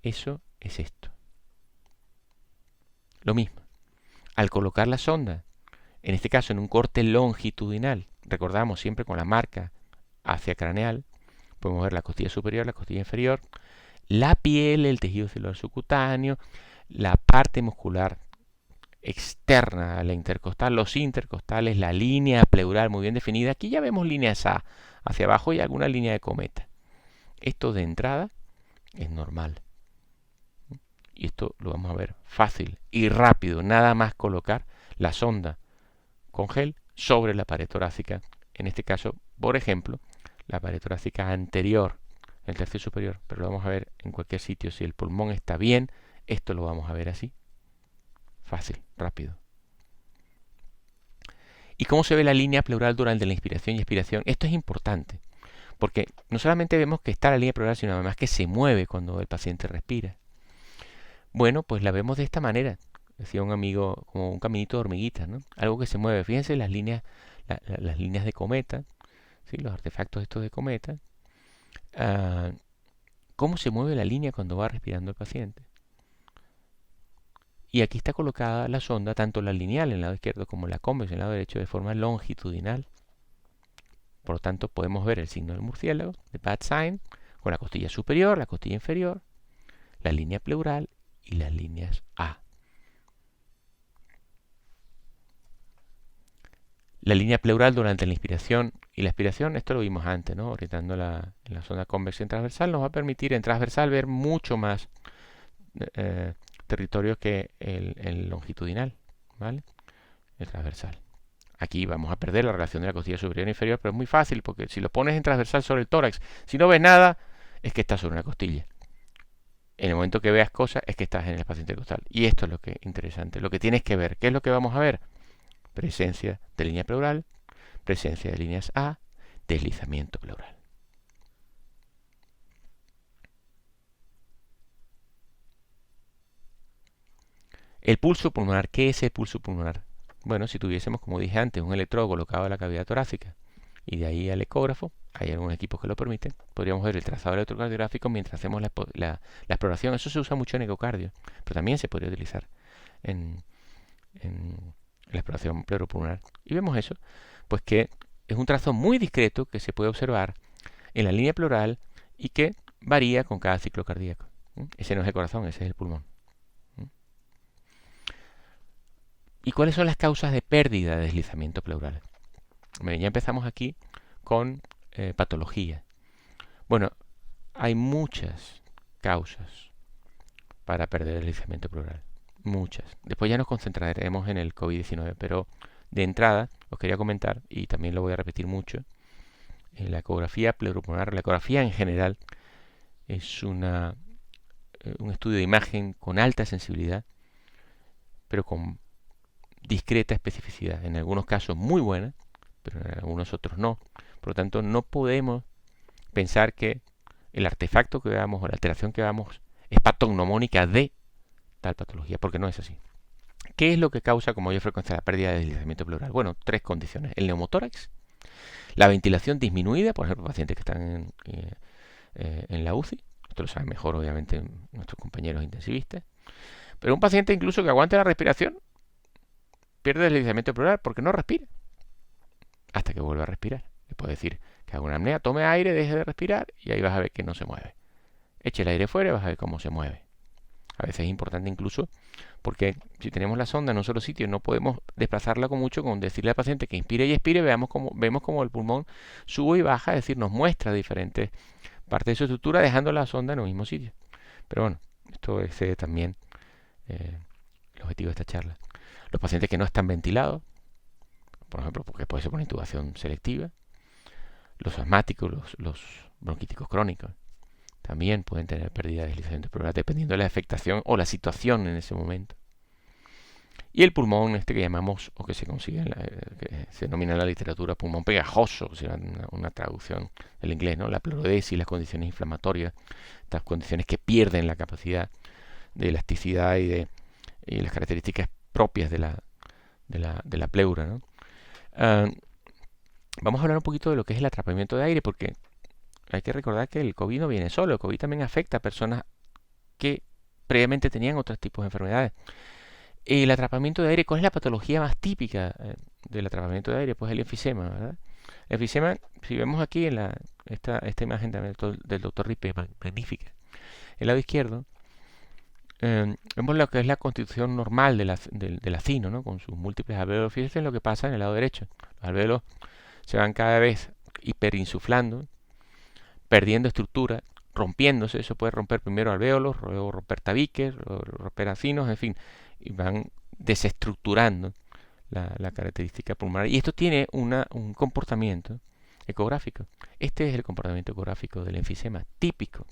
Eso es esto. Lo mismo. Al colocar la sonda, en este caso en un corte longitudinal, recordamos siempre con la marca hacia craneal, podemos ver la costilla superior, la costilla inferior, la piel, el tejido celular subcutáneo, la parte muscular externa a la intercostal, los intercostales, la línea pleural muy bien definida. Aquí ya vemos líneas A hacia abajo y alguna línea de cometa. Esto de entrada es normal. Y esto lo vamos a ver fácil y rápido. Nada más colocar la sonda con gel sobre la pared torácica. En este caso, por ejemplo, la pared torácica anterior, el tercio superior, pero lo vamos a ver en cualquier sitio. Si el pulmón está bien, esto lo vamos a ver así. Fácil, rápido. ¿Y cómo se ve la línea pleural durante la inspiración y expiración? Esto es importante, porque no solamente vemos que está la línea pleural, sino además que se mueve cuando el paciente respira. Bueno, pues la vemos de esta manera. Decía un amigo, como un caminito de hormiguitas, ¿no? Algo que se mueve. Fíjense las líneas de cometa, ¿sí? Los artefactos estos de cometa. Cómo se mueve la línea cuando va respirando el paciente. Y aquí está colocada la sonda, tanto la lineal en el lado izquierdo como la convex en el lado derecho, de forma longitudinal. Por lo tanto, podemos ver el signo del murciélago, de bad sign, con la costilla superior, la costilla inferior, la línea pleural y las líneas A. La línea pleural durante la inspiración y la expiración, esto lo vimos antes, ¿no? Orientando en la zona convexa y transversal, nos va a permitir en transversal ver mucho más territorio que el longitudinal, ¿vale? El transversal. Aquí vamos a perder la relación de la costilla superior e inferior, pero es muy fácil porque si lo pones en transversal sobre el tórax, si no ves nada, es que estás sobre una costilla. En el momento que veas cosas, es que estás en el espacio intercostal. Y esto es lo que es interesante, lo que tienes que ver. ¿Qué es lo que vamos a ver? Presencia de línea pleural, presencia de líneas A, deslizamiento pleural. El pulso pulmonar. ¿Qué es el pulso pulmonar? Bueno, si tuviésemos, como dije antes, un electrodo colocado en la cavidad torácica y de ahí al ecógrafo, hay algunos equipos que lo permiten, podríamos ver el trazado electrocardiográfico mientras hacemos la exploración. Eso se usa mucho en ecocardio, pero también se podría utilizar en la exploración pleuropulmonar. Y vemos eso, pues que es un trazo muy discreto que se puede observar en la línea pleural y que varía con cada ciclo cardíaco. Ese no es el corazón, ese es el pulmón. ¿Y cuáles son las causas de pérdida de deslizamiento pleural? Ya empezamos aquí con patología. Bueno, hay muchas causas para perder el deslizamiento pleural. Muchas. Después ya nos concentraremos en el COVID-19, pero de entrada os quería comentar, y también lo voy a repetir mucho, la ecografía pleuropulmonar, la ecografía en general, es un estudio de imagen con alta sensibilidad, pero con discreta especificidad. En algunos casos muy buena, pero en algunos otros no. Por lo tanto, no podemos pensar que el artefacto que veamos o la alteración que veamos es patognomónica de tal patología, porque no es así. ¿Qué es lo que causa con mayor frecuencia la pérdida de deslizamiento pleural? Bueno, tres condiciones. El neumotórax, la ventilación disminuida, por ejemplo, pacientes que están en la UCI. Esto lo saben mejor, obviamente, nuestros compañeros intensivistas. Pero un paciente incluso que aguante la respiración pierde el deslizamiento pleural porque no respira hasta que vuelva a respirar. Le puedo decir que haga una apnea, tome aire, deje de respirar y ahí vas a ver que no se mueve. Eche el aire fuera y vas a ver cómo se mueve. A veces es importante incluso porque si tenemos la sonda en un solo sitio no podemos desplazarla con mucho, con decirle al paciente que inspire y expire, vemos como el pulmón sube y baja, es decir, nos muestra diferentes partes de su estructura dejando la sonda en el mismo sitio. Pero bueno, esto es también el objetivo de esta charla. Los pacientes que no están ventilados, por ejemplo, porque puede ser por una intubación selectiva, los asmáticos, los bronquíticos crónicos, también pueden tener pérdida de deslizamiento pleural dependiendo de la afectación o la situación en ese momento. Y el pulmón que llamamos, o que se consigue, que se denomina en la literatura pulmón pegajoso, será una traducción del inglés, ¿no? La pleurodesis, las condiciones inflamatorias, estas condiciones que pierden la capacidad de elasticidad y las características propias de la pleura, ¿no? Vamos a hablar un poquito de lo que es el atrapamiento de aire, porque hay que recordar que el COVID no viene solo. El COVID también afecta a personas que previamente tenían otros tipos de enfermedades. El atrapamiento de aire, ¿cuál es la patología más típica del atrapamiento de aire? Pues el enfisema, ¿verdad? El enfisema, si vemos aquí en esta imagen del doctor Ripe, magnífica. El lado izquierdo, vemos lo que es la constitución normal del acino, ¿no? Con sus múltiples alvéolos. Fíjense en lo que pasa en el lado derecho. Los alvéolos se van cada vez hiperinsuflando, perdiendo estructura, rompiéndose. Eso puede romper primero alvéolos, luego romper tabiques, romper acinos, en fin, y van desestructurando la característica pulmonar. Y esto tiene un comportamiento ecográfico. Este es el comportamiento ecográfico del enfisema típico.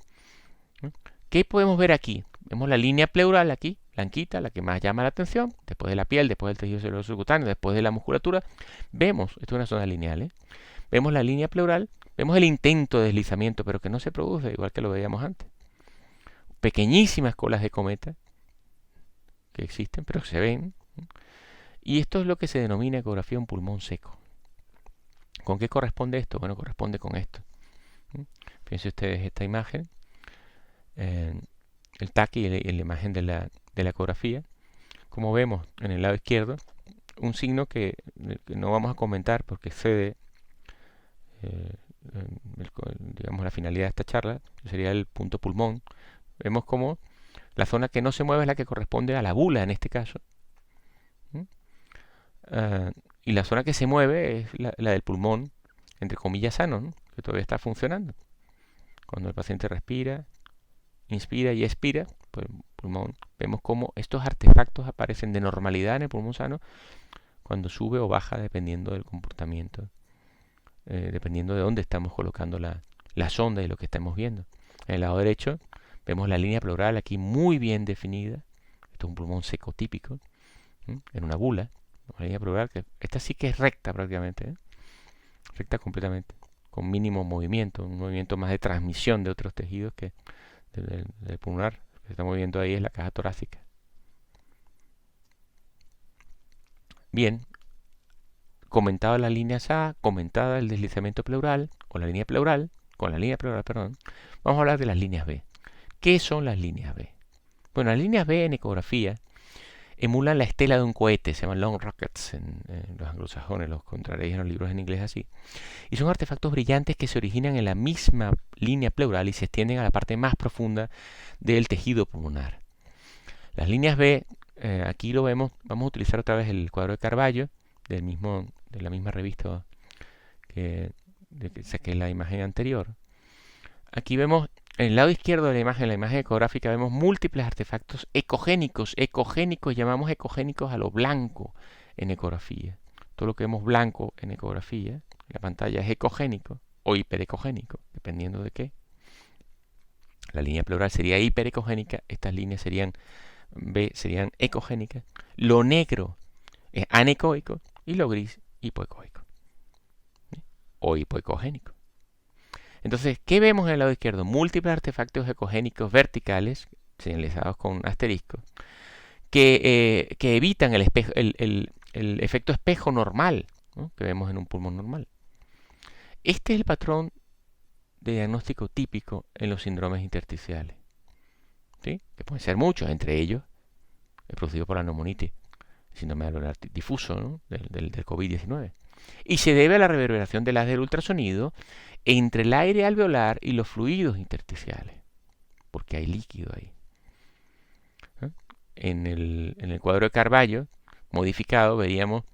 ¿Qué podemos ver aquí? Vemos la línea pleural aquí, blanquita, la que más llama la atención, después de la piel, después del tejido celular subcutáneo, después de la musculatura. Vemos, esto es una zona lineal, vemos la línea pleural, vemos el intento de deslizamiento, pero que no se produce, igual que lo veíamos antes. Pequeñísimas colas de cometa que existen, pero se ven. Y esto es lo que se denomina ecografía en pulmón seco. ¿Con qué corresponde esto? Bueno, corresponde con esto. Fíjense ustedes esta imagen, el TAC y la imagen de la ecografía. Como vemos en el lado izquierdo, un signo que no vamos a comentar porque excede digamos, la finalidad de esta charla, que sería el punto pulmón. Vemos como la zona que no se mueve es la que corresponde a la bula en este caso. Y la zona que se mueve es la del pulmón, entre comillas, sano, ¿no? Que todavía está funcionando. Cuando el paciente respira, inspira y expira, pues el pulmón, vemos cómo estos artefactos aparecen de normalidad en el pulmón sano cuando sube o baja dependiendo del comportamiento, dependiendo de dónde estamos colocando la sonda y lo que estamos viendo. En el lado derecho vemos la línea pleural aquí muy bien definida. Esto es un pulmón seco típico, en una bula. Una línea pleural que esta sí que es recta prácticamente, recta completamente, con mínimo movimiento, un movimiento más de transmisión de otros tejidos que del pulmonar. Lo que se está moviendo ahí es la caja torácica. Bien, comentada la línea SA, comentada el deslizamiento pleural, o la línea pleural, con la línea pleural, perdón, vamos a hablar de las líneas B. ¿Qué son las líneas B? Bueno, las líneas B en ecografía emulan la estela de un cohete, se llaman long rockets en los anglosajones, los encontraréis en los libros en inglés así. Y son artefactos brillantes que se originan en la misma línea pleural y se extienden a la parte más profunda del tejido pulmonar. Las líneas B, aquí lo vemos, vamos a utilizar otra vez el cuadro de Carballo, de la misma revista que saqué la imagen anterior. Aquí vemos en el lado izquierdo de la imagen ecográfica, vemos múltiples artefactos ecogénicos. Ecogénicos, llamamos ecogénicos a lo blanco en ecografía. Todo lo que vemos blanco en ecografía, en la pantalla, es ecogénico o hiperecogénico, dependiendo de qué. La línea pleural sería hiperecogénica, estas líneas serían B, serían ecogénicas. Lo negro es anecoico y lo gris hipoecoico o hipoecogénico. Entonces, ¿qué vemos en el lado izquierdo? Múltiples artefactos ecogénicos verticales, señalizados con asterisco, que evitan el efecto espejo normal, ¿no?, que vemos en un pulmón normal. Este es el patrón de diagnóstico típico en los síndromes intersticiales, ¿sí?, que pueden ser muchos, entre ellos el producido por la neumonitis, síndrome alveolar difuso, ¿no?, del COVID-19. Y se debe a la reverberación del haz del ultrasonido entre el aire alveolar y los fluidos intersticiales, porque hay líquido ahí. En el cuadro de Carballo, modificado, veíamos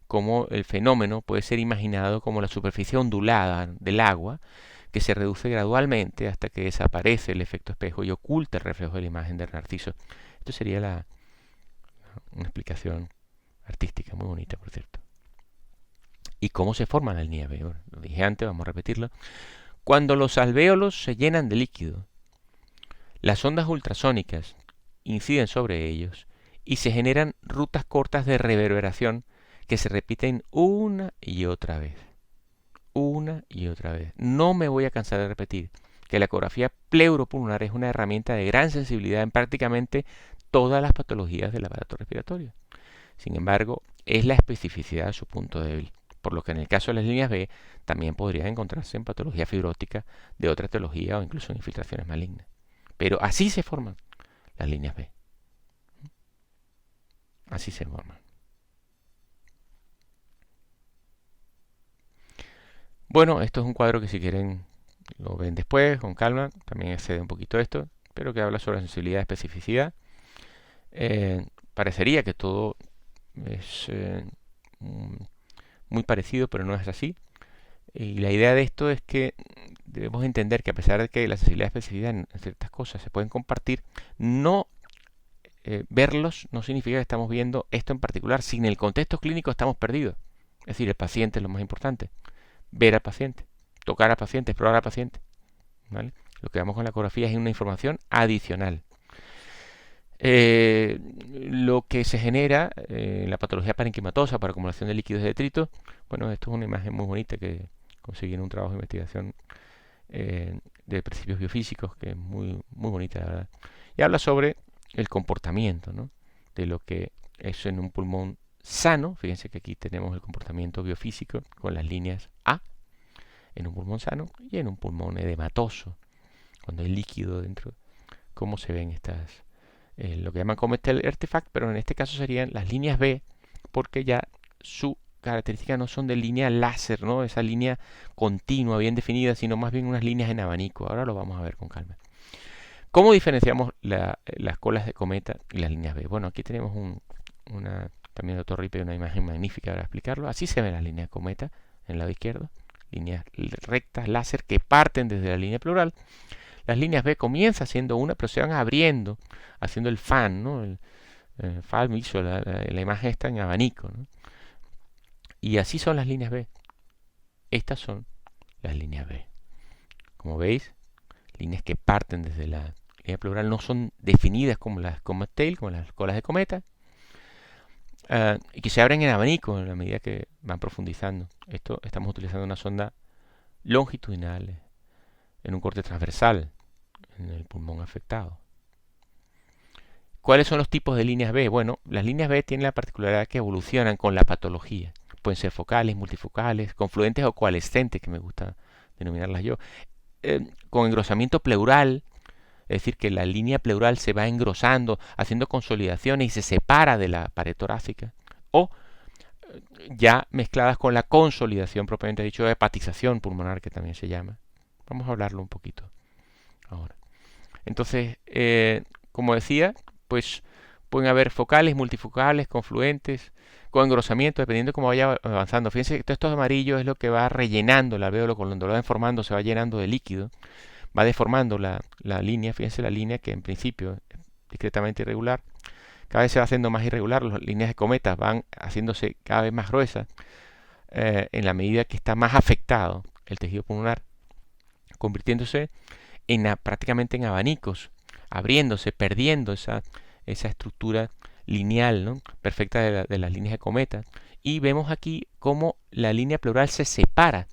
cómo el fenómeno puede ser imaginado como la superficie ondulada del agua, que se reduce gradualmente hasta que desaparece el efecto espejo y oculta el reflejo de la imagen del narciso. Esto sería una explicación artística muy bonita, por cierto. ¿Y cómo se forma la línea B? Bueno, lo dije antes, vamos a repetirlo. Cuando los alvéolos se llenan de líquido, las ondas ultrasónicas inciden sobre ellos y se generan rutas cortas de reverberación que se repiten una y otra vez. Una y otra vez. No me voy a cansar de repetir que la ecografía pleuropulmonar es una herramienta de gran sensibilidad en prácticamente todas las patologías del aparato respiratorio. Sin embargo, es la especificidad de su punto débil, por lo que en el caso de las líneas B también podría encontrarse en patología fibrótica de otra etiología o incluso en infiltraciones malignas. Pero así se forman las líneas B. Así se forman. Bueno, esto es un cuadro que si quieren lo ven después, con calma. También excede un poquito esto, pero que habla sobre la sensibilidad y especificidad. Parecería que todo es muy parecido, pero no es así. Y la idea de esto es que debemos entender que a pesar de que la sensibilidad y especificidad en ciertas cosas se pueden compartir, verlos no significa que estamos viendo esto en particular. Sin el contexto clínico estamos perdidos. Es decir, el paciente es lo más importante. Ver al paciente. tocar al paciente, explorar al paciente, ¿vale? Lo que vamos con la ecografía es una información adicional. Lo que se genera en la patología parenquimatosa por acumulación de líquidos de detritos, bueno, esto es una imagen muy bonita que conseguí en un trabajo de investigación de principios biofísicos, que es muy, muy bonita, la verdad. Y habla sobre el comportamiento, ¿no?, de lo que es en un pulmón sano. Fíjense que aquí tenemos el comportamiento biofísico con las líneas A en un pulmón sano y en un pulmón edematoso, cuando hay líquido dentro, cómo se ven estas, lo que llaman Comet artifact, pero en este caso serían las líneas B, porque ya su características no son de línea láser, ¿no?, esa línea continua, bien definida, sino más bien unas líneas en abanico. Ahora lo vamos a ver con calma. ¿Cómo diferenciamos las colas de cometa y las líneas B? Bueno, aquí tenemos también el doctor Ripe, una imagen magnífica para explicarlo. Así se ven las líneas de cometa en el lado izquierdo, líneas rectas láser que parten desde la línea pleural. Las líneas B comienzan siendo una, pero se van abriendo, haciendo el fan, ¿no? El fan hizo la imagen está en abanico, ¿no? Y así son las líneas B. Estas son las líneas B. Como veis, líneas que parten desde la línea pleural, no son definidas como las comet tail, como las colas de cometa, y que se abren en abanico en la medida que van profundizando. Esto estamos utilizando una sonda longitudinal en un corte transversal en el pulmón afectado. ¿Cuáles son los tipos de líneas B? Bueno, las líneas B tienen la particularidad que evolucionan con la patología. Pueden ser focales, multifocales, confluentes o coalescentes, que me gusta denominarlas yo. Con engrosamiento pleural, es decir, que la línea pleural se va engrosando, haciendo consolidaciones y se separa de la pared torácica. O ya mezcladas con la consolidación propiamente dicho, de hepatización pulmonar, que también se llama. Vamos a hablarlo un poquito ahora. Entonces, como decía, pues pueden haber focales, multifocales, confluentes, con engrosamiento, dependiendo de cómo vaya avanzando. Fíjense que todo esto amarillo es lo que va rellenando el alvéolo, cuando lo va deformando se va llenando de líquido, va deformando la línea. Fíjense la línea que en principio es discretamente irregular, cada vez se va haciendo más irregular, las líneas de cometas van haciéndose cada vez más gruesas en la medida que está más afectado el tejido pulmonar, convirtiéndose prácticamente en abanicos, abriéndose, perdiendo esa estructura lineal, ¿no?, perfecta de las líneas de cometa. Y vemos aquí cómo la línea pleural se separa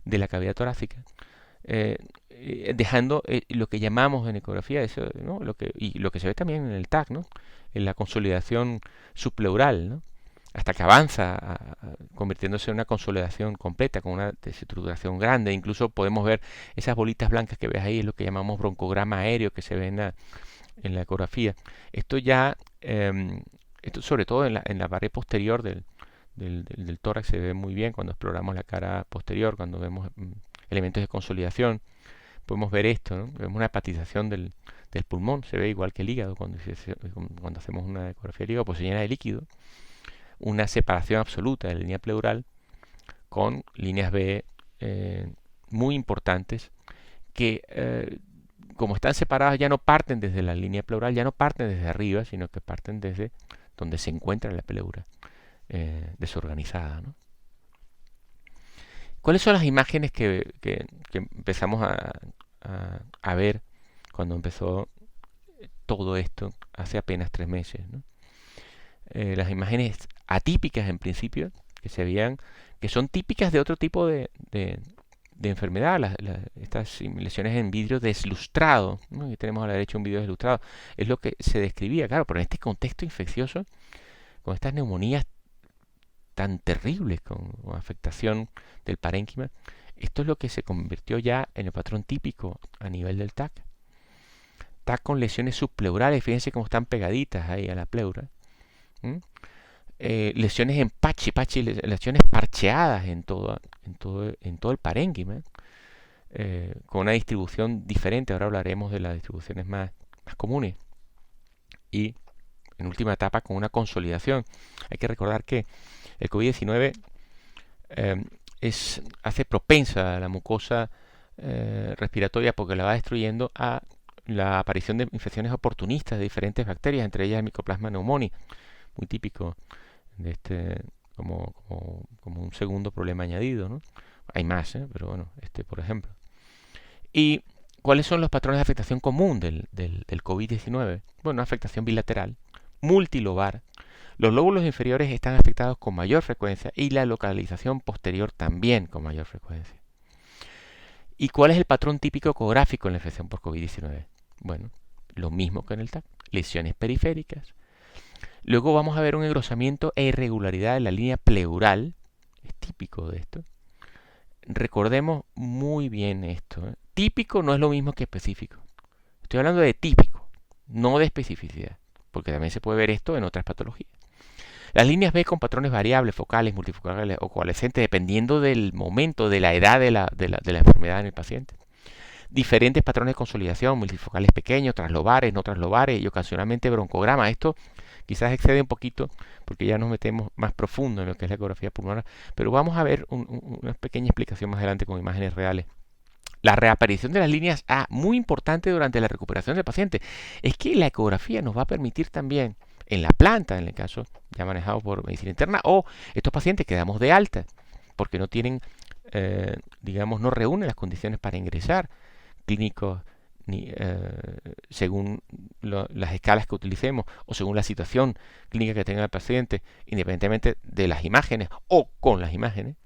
de la cavidad torácica, dejando lo que llamamos en ecografía, eso, ¿no?, lo que se ve también en el TAC, ¿no?, en la consolidación subpleural, ¿no?, hasta que avanza, convirtiéndose en una consolidación completa, con una desestructuración grande. Incluso podemos ver esas bolitas blancas que ves ahí, es lo que llamamos broncograma aéreo, que se ve en la ecografía. Esto ya, esto sobre todo en la pared posterior del tórax se ve muy bien cuando exploramos la cara posterior, cuando vemos elementos de consolidación. Podemos ver esto, ¿no? Vemos una hepatización del pulmón, se ve igual que el hígado cuando hacemos una ecografía del hígado, pues se llena de líquido. Una separación absoluta de la línea pleural con líneas B muy importantes que, como están separadas, ya no parten desde la línea pleural, ya no parten desde arriba, sino que parten desde donde se encuentra la pleura desorganizada, ¿no? ¿Cuáles son las imágenes que empezamos a ver cuando empezó todo esto hace apenas 3 meses, ¿no? Las imágenes atípicas en principio que se veían, que son típicas de otro tipo de enfermedad, estas lesiones en vidrio deslustrado, ¿no? Aquí tenemos a la derecha un vidrio deslustrado, es lo que se describía, claro, pero en este contexto infeccioso, con estas neumonías tan terribles, con afectación del parénquima, esto es lo que se convirtió ya en el patrón típico a nivel del TAC. TAC con lesiones subpleurales, fíjense cómo están pegaditas ahí a la pleura. Lesiones en lesiones parcheadas en todo el parénquima, con una distribución diferente. Ahora hablaremos de las distribuciones más comunes. Y en última etapa con una consolidación. Hay que recordar que el COVID-19 hace propensa a la mucosa respiratoria, porque la va destruyendo a la aparición de infecciones oportunistas de diferentes bacterias, entre ellas el Mycoplasma pneumoniae, muy típico de como un segundo problema añadido, ¿no? hay más, pero bueno, por ejemplo. ¿Y cuáles son los patrones de afectación común del COVID-19? Bueno, una afectación bilateral, multilobar. Los lóbulos inferiores están afectados con mayor frecuencia y la localización posterior también con mayor frecuencia. ¿Y cuál es el patrón típico ecográfico en la infección por COVID-19? Bueno, lo mismo que en el TAC, lesiones periféricas. Luego vamos a ver un engrosamiento e irregularidad en la línea pleural. Es típico de esto. Recordemos muy bien esto. Típico no es lo mismo que específico. Estoy hablando de típico, no de especificidad, porque también se puede ver esto en otras patologías. Las líneas B con patrones variables, focales, multifocales o coalescentes, dependiendo del momento, de la edad de la enfermedad en el paciente. Diferentes patrones de consolidación, multifocales pequeños, translobares, no translobares y ocasionalmente broncograma. Esto quizás excede un poquito porque ya nos metemos más profundo en lo que es la ecografía pulmonar, pero vamos a ver una pequeña explicación más adelante con imágenes reales. La reaparición de las líneas A, muy importante durante la recuperación del paciente, es que la ecografía nos va a permitir también en la planta, en el caso ya manejado por medicina interna, o estos pacientes que damos de alta porque no tienen, digamos, no reúnen las condiciones para ingresar, clínicos, según las escalas que utilicemos o según la situación clínica que tenga el paciente, independientemente de las imágenes o con las imágenes.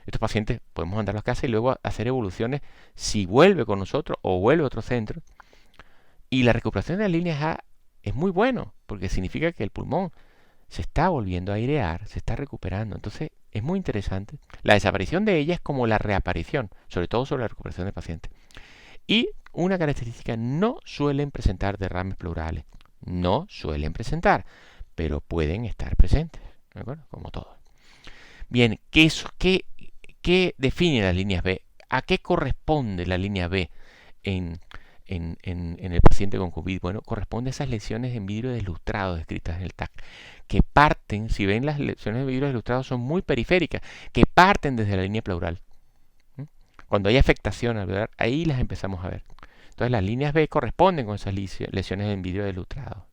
Estos pacientes podemos mandarlos a casa y luego hacer evoluciones si vuelve con nosotros o vuelve a otro centro. Y la recuperación de las líneas A es muy bueno porque significa que el pulmón se está volviendo a airear, se está recuperando. Entonces es muy interesante. La desaparición de ella es como la reaparición, sobre todo sobre la recuperación del paciente. Y una característica, no suelen presentar derrames pleurales. No suelen presentar, pero pueden estar presentes, ¿de acuerdo? Como todo. Bien, ¿qué define las líneas B? ¿A qué corresponde la línea B en el paciente con COVID? Bueno, corresponde a esas lesiones en vidrio deslustrado descritas en el TAC, que parten, si ven las lesiones de vidrio deslustrado son muy periféricas, que parten desde la línea pleural. Cuando hay afectación alveolar, ahí las empezamos a ver. Entonces las líneas B corresponden con esas lesiones en vidrio deslustrado.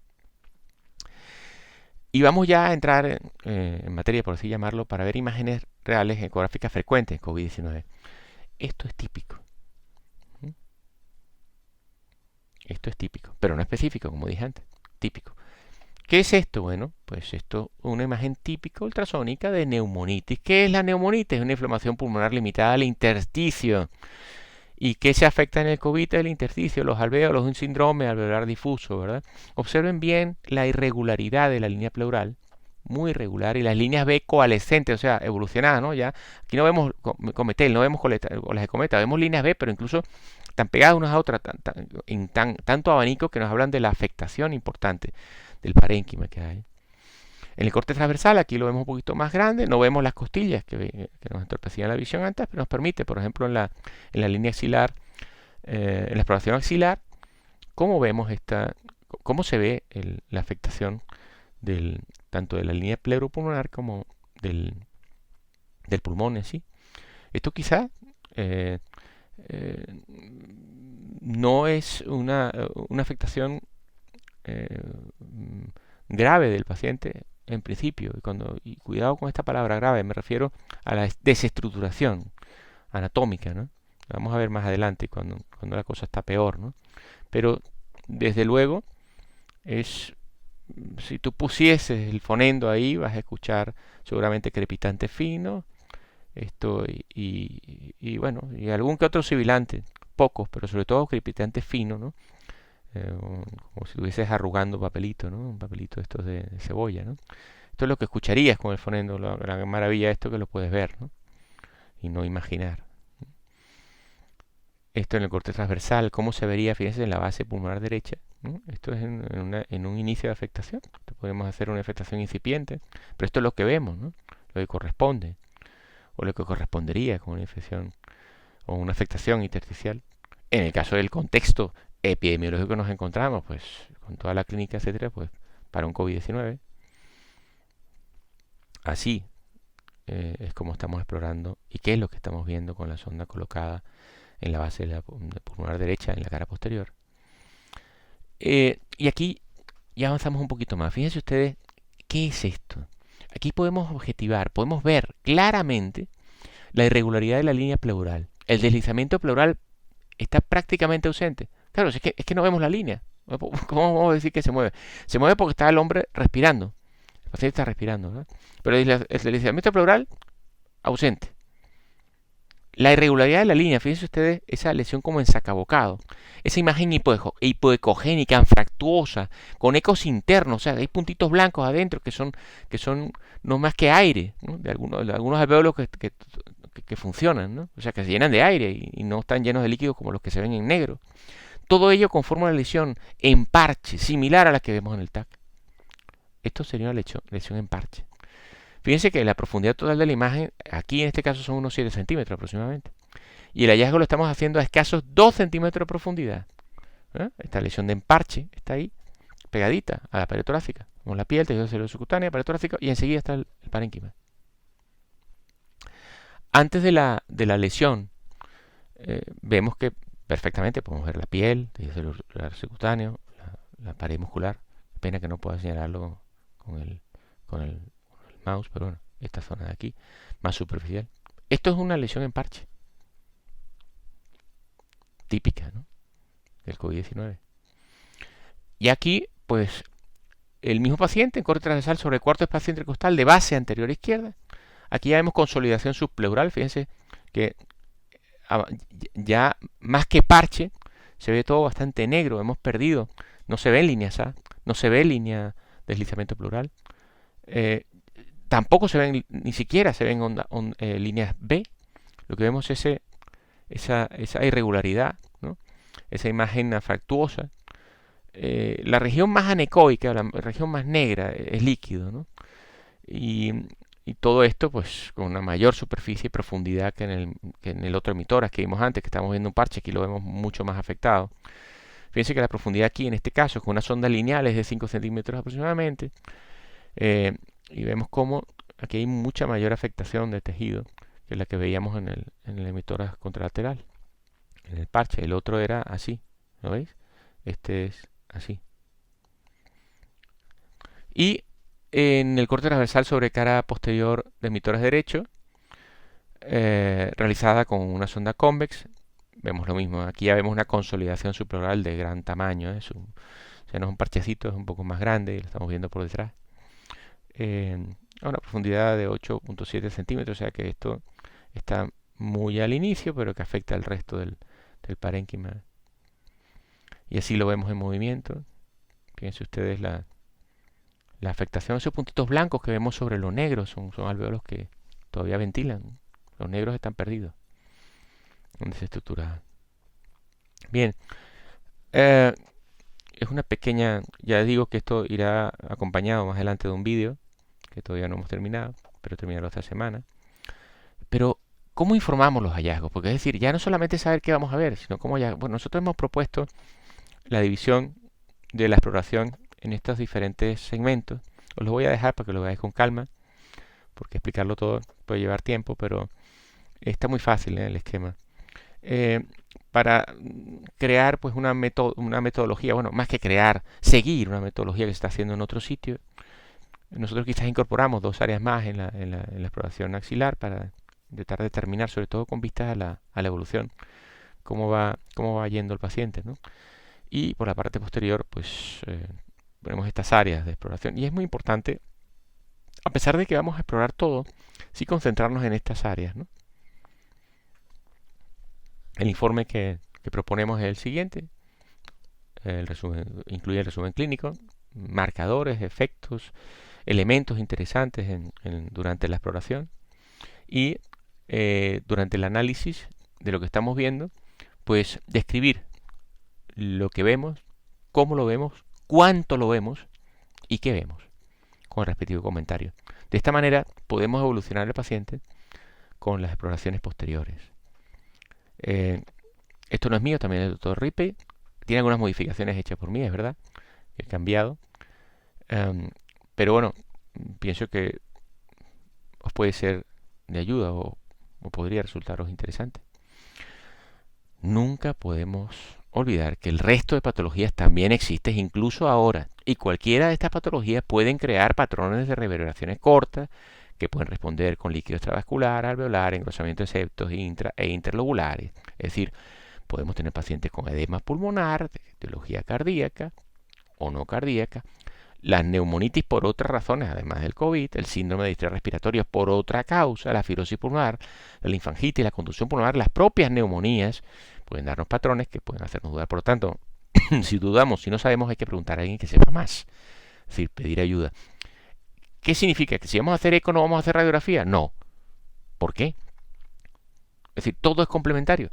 Y vamos ya a entrar en materia, por así llamarlo, para ver imágenes reales ecográficas frecuentes en COVID-19. Esto es típico. Esto es típico, pero no específico, como dije antes. Típico. ¿Qué es esto? Bueno, pues esto es una imagen típica ultrasónica de neumonitis. ¿Qué es la neumonitis? Es una inflamación pulmonar limitada al intersticio. ¿Y qué se afecta en el COVID? El intersticio, los alvéolos, un síndrome alveolar difuso, ¿verdad? Observen bien la irregularidad de la línea pleural, muy irregular, y las líneas B coalescentes, o sea, evolucionadas, ¿no? Ya, aquí no vemos cometel, no vemos las de cometa, vemos líneas B, pero incluso tan pegadas unas a otras, tanto abanico que nos hablan de la afectación importante del parénquima que hay. En el corte transversal, aquí lo vemos un poquito más grande, no vemos las costillas que nos entorpecían la visión antes, pero nos permite, por ejemplo, en la línea axilar, en la exploración axilar, cómo vemos cómo se ve la afectación tanto de la línea pleuropulmonar como del pulmón en sí. Esto quizá no es una afectación grave del paciente en principio, y cuidado con esta palabra grave, me refiero a la desestructuración anatómica, ¿no? Vamos a ver más adelante cuando la cosa está peor, ¿no? Pero desde luego si tú pusieses el fonendo ahí, vas a escuchar seguramente crepitante fino, y bueno, y algún que otro sibilante, pocos, pero sobre todo crepitante fino, ¿no? Como si estuvieses arrugando papelito, ¿no? Un papelito estos de cebolla, ¿no? Esto es lo que escucharías con el fonendo, la maravilla de esto que lo puedes ver, ¿no? Y no imaginar. Esto en el corte transversal, ¿cómo se vería? Fíjense en la base pulmonar derecha, ¿no? Esto es en un inicio de afectación. Podemos hacer una afectación incipiente, pero esto es lo que vemos, ¿no? Lo que corresponde, o lo que correspondería con una infección o una afectación intersticial. En el caso del contexto epidemiológico que nos encontramos, pues con toda la clínica, etcétera, pues para un COVID-19. Así es como estamos explorando y qué es lo que estamos viendo con la sonda colocada en la base de la pulmonar derecha, en la cara posterior. Y aquí ya avanzamos un poquito más. Fíjense ustedes, ¿qué es esto? Aquí podemos objetivar, podemos ver claramente la irregularidad de la línea pleural. El deslizamiento pleural está prácticamente ausente. Claro, es que no vemos la línea. ¿Cómo vamos a decir que se mueve? Se mueve porque está el hombre respirando. El paciente está respirando, ¿no? Pero el deslizamiento pleural, ausente. La irregularidad de la línea, fíjense ustedes, esa lesión como ensacabocado, esa imagen hipoecogénica, anfractuosa, con ecos internos, o sea, hay puntitos blancos adentro que son no más que aire, ¿no? De algunos alvéolos que funcionan, ¿no? O sea, que se llenan de aire y no están llenos de líquidos como los que se ven en negro. Todo ello conforma una lesión en parche, similar a la que vemos en el TAC. Esto sería una lesión en parche. Fíjense que la profundidad total de la imagen, aquí en este caso son unos 7 centímetros aproximadamente. Y el hallazgo lo estamos haciendo a escasos 2 centímetros de profundidad. Esta lesión de emparche está ahí, pegadita a la pared torácica. Como la piel, tejido celular subcutáneo, pared torácica, y enseguida está el parénquima. Antes de la lesión, vemos que perfectamente podemos ver la piel, tejido celular subcutáneo, la pared muscular. Pena que no pueda señalarlo con el mouse, pero bueno, esta zona de aquí, más superficial. Esto es una lesión en parche, típica, ¿no?, del COVID-19. Y aquí, pues, el mismo paciente en corte transversal sobre el cuarto espacio intercostal de base anterior izquierda. Aquí ya vemos consolidación subpleural, fíjense que ya más que parche, se ve todo bastante negro, hemos perdido, no se ven líneas A, no se ve línea de deslizamiento pleural. Tampoco se ven, ni siquiera se ven líneas B. Lo que vemos es esa irregularidad, ¿no?, esa imagen anfractuosa. La región más anecoica, la región más negra, es líquido, ¿no? Y todo esto, pues, con una mayor superficie y profundidad que en el otro emitora que vimos antes, que estamos viendo un parche. Aquí lo vemos mucho más afectado. Fíjense que la profundidad aquí, en este caso, con una sonda lineal es de 5 centímetros aproximadamente. Y vemos cómo aquí hay mucha mayor afectación de tejido que la que veíamos en el emitora contralateral, en el parche. El otro era así, ¿lo veis? Este es así. Y en el corte transversal sobre cara posterior de emitores derecho, realizada con una sonda convex, vemos lo mismo. Aquí ya vemos una consolidación subpleural de gran tamaño, o sea, no es un parchecito, es un poco más grande, y lo estamos viendo por detrás. A una profundidad de 8.7 centímetros, o sea que esto está muy al inicio, pero que afecta al resto del parénquima. Y así lo vemos en movimiento. Fíjense ustedes la afectación. Esos puntitos blancos que vemos sobre lo negro son alvéolos que todavía ventilan. Los negros están perdidos donde se estructura. Bien, es una pequeña, ya digo que esto irá acompañado más adelante de un vídeo que todavía no hemos terminado, pero terminarlo esta semana. Pero, ¿cómo informamos los hallazgos? Porque es decir, ya no solamente saber qué vamos a ver, sino cómo ya. Bueno, nosotros hemos propuesto la división de la exploración en estos diferentes segmentos. Os lo voy a dejar para que lo veáis con calma, porque explicarlo todo puede llevar tiempo, pero está muy fácil, el esquema. Para crear, pues, una metodología, bueno, más que crear, seguir una metodología que se está haciendo en otro sitio. Nosotros quizás incorporamos 2 áreas más en la exploración axilar para intentar determinar, sobre todo con vistas a la evolución, cómo va yendo el paciente, ¿no? Y por la parte posterior, pues, ponemos estas áreas de exploración. Y es muy importante, a pesar de que vamos a explorar todo, sí concentrarnos en estas áreas, ¿no? El informe que proponemos es el siguiente. Incluye el resumen clínico, marcadores, efectos, elementos interesantes durante la exploración, y durante el análisis de lo que estamos viendo, pues describir lo que vemos, cómo lo vemos, cuánto lo vemos y qué vemos, con el respectivo comentario. De esta manera podemos evolucionar al paciente con las exploraciones posteriores. Esto no es mío, también es del doctor Rippey. Tiene algunas modificaciones hechas por mí, es verdad, he cambiado. Pero bueno, pienso que os puede ser de ayuda o podría resultaros interesante. Nunca podemos olvidar que el resto de patologías también existen, incluso ahora, y cualquiera de estas patologías pueden crear patrones de reverberaciones cortas que pueden responder con líquido extravascular, alveolar, engrosamiento de septos e interlobulares. Es decir, podemos tener pacientes con edema pulmonar, de etiología cardíaca o no cardíaca, las neumonitis por otras razones, además del COVID, el síndrome de distrés respiratorio por otra causa, la fibrosis pulmonar, la linfangitis, la contusión pulmonar, las propias neumonías pueden darnos patrones que pueden hacernos dudar. Por lo tanto, si dudamos, si no sabemos, hay que preguntar a alguien que sepa más. Es decir, pedir ayuda. ¿Qué significa? ¿Que si vamos a hacer eco no vamos a hacer radiografía? No. ¿Por qué? Es decir, todo es complementario.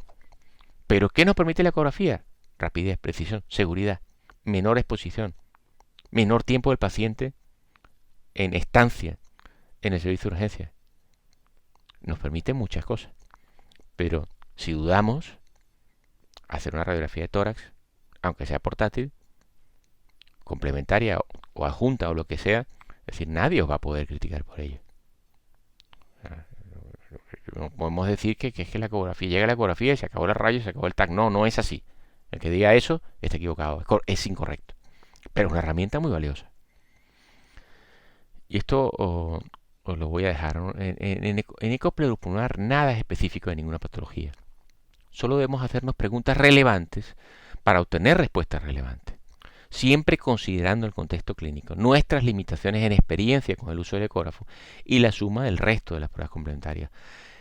¿Pero qué nos permite la ecografía? Rapidez, precisión, seguridad, menor exposición, menor tiempo del paciente en estancia en el servicio de urgencia. Nos permite muchas cosas. Pero si dudamos, hacer una radiografía de tórax, aunque sea portátil, complementaria o adjunta o lo que sea, es decir, nadie os va a poder criticar por ello. No podemos decir que es que la ecografía, llega la ecografía y se acabó el rayo y se acabó el TAC. No, no es así. El que diga eso está equivocado, es incorrecto. Pero es una herramienta muy valiosa. Y esto os lo voy a dejar, ¿no? En eco pleuropulmonar nada es específico de ninguna patología. Solo debemos hacernos preguntas relevantes para obtener respuestas relevantes, siempre considerando el contexto clínico, nuestras limitaciones en experiencia con el uso del ecógrafo y la suma del resto de las pruebas complementarias.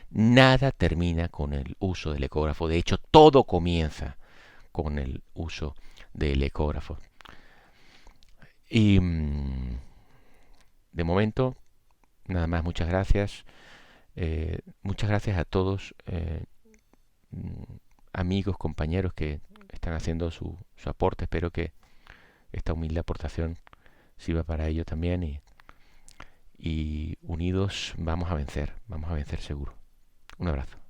Nada termina con el uso del ecógrafo. De hecho, todo comienza con el uso del ecógrafo. Y de momento, nada más, muchas gracias. Muchas gracias a todos, amigos, compañeros que están haciendo su aporte. Espero que esta humilde aportación sirva para ello también. Y unidos vamos a vencer seguro. Un abrazo.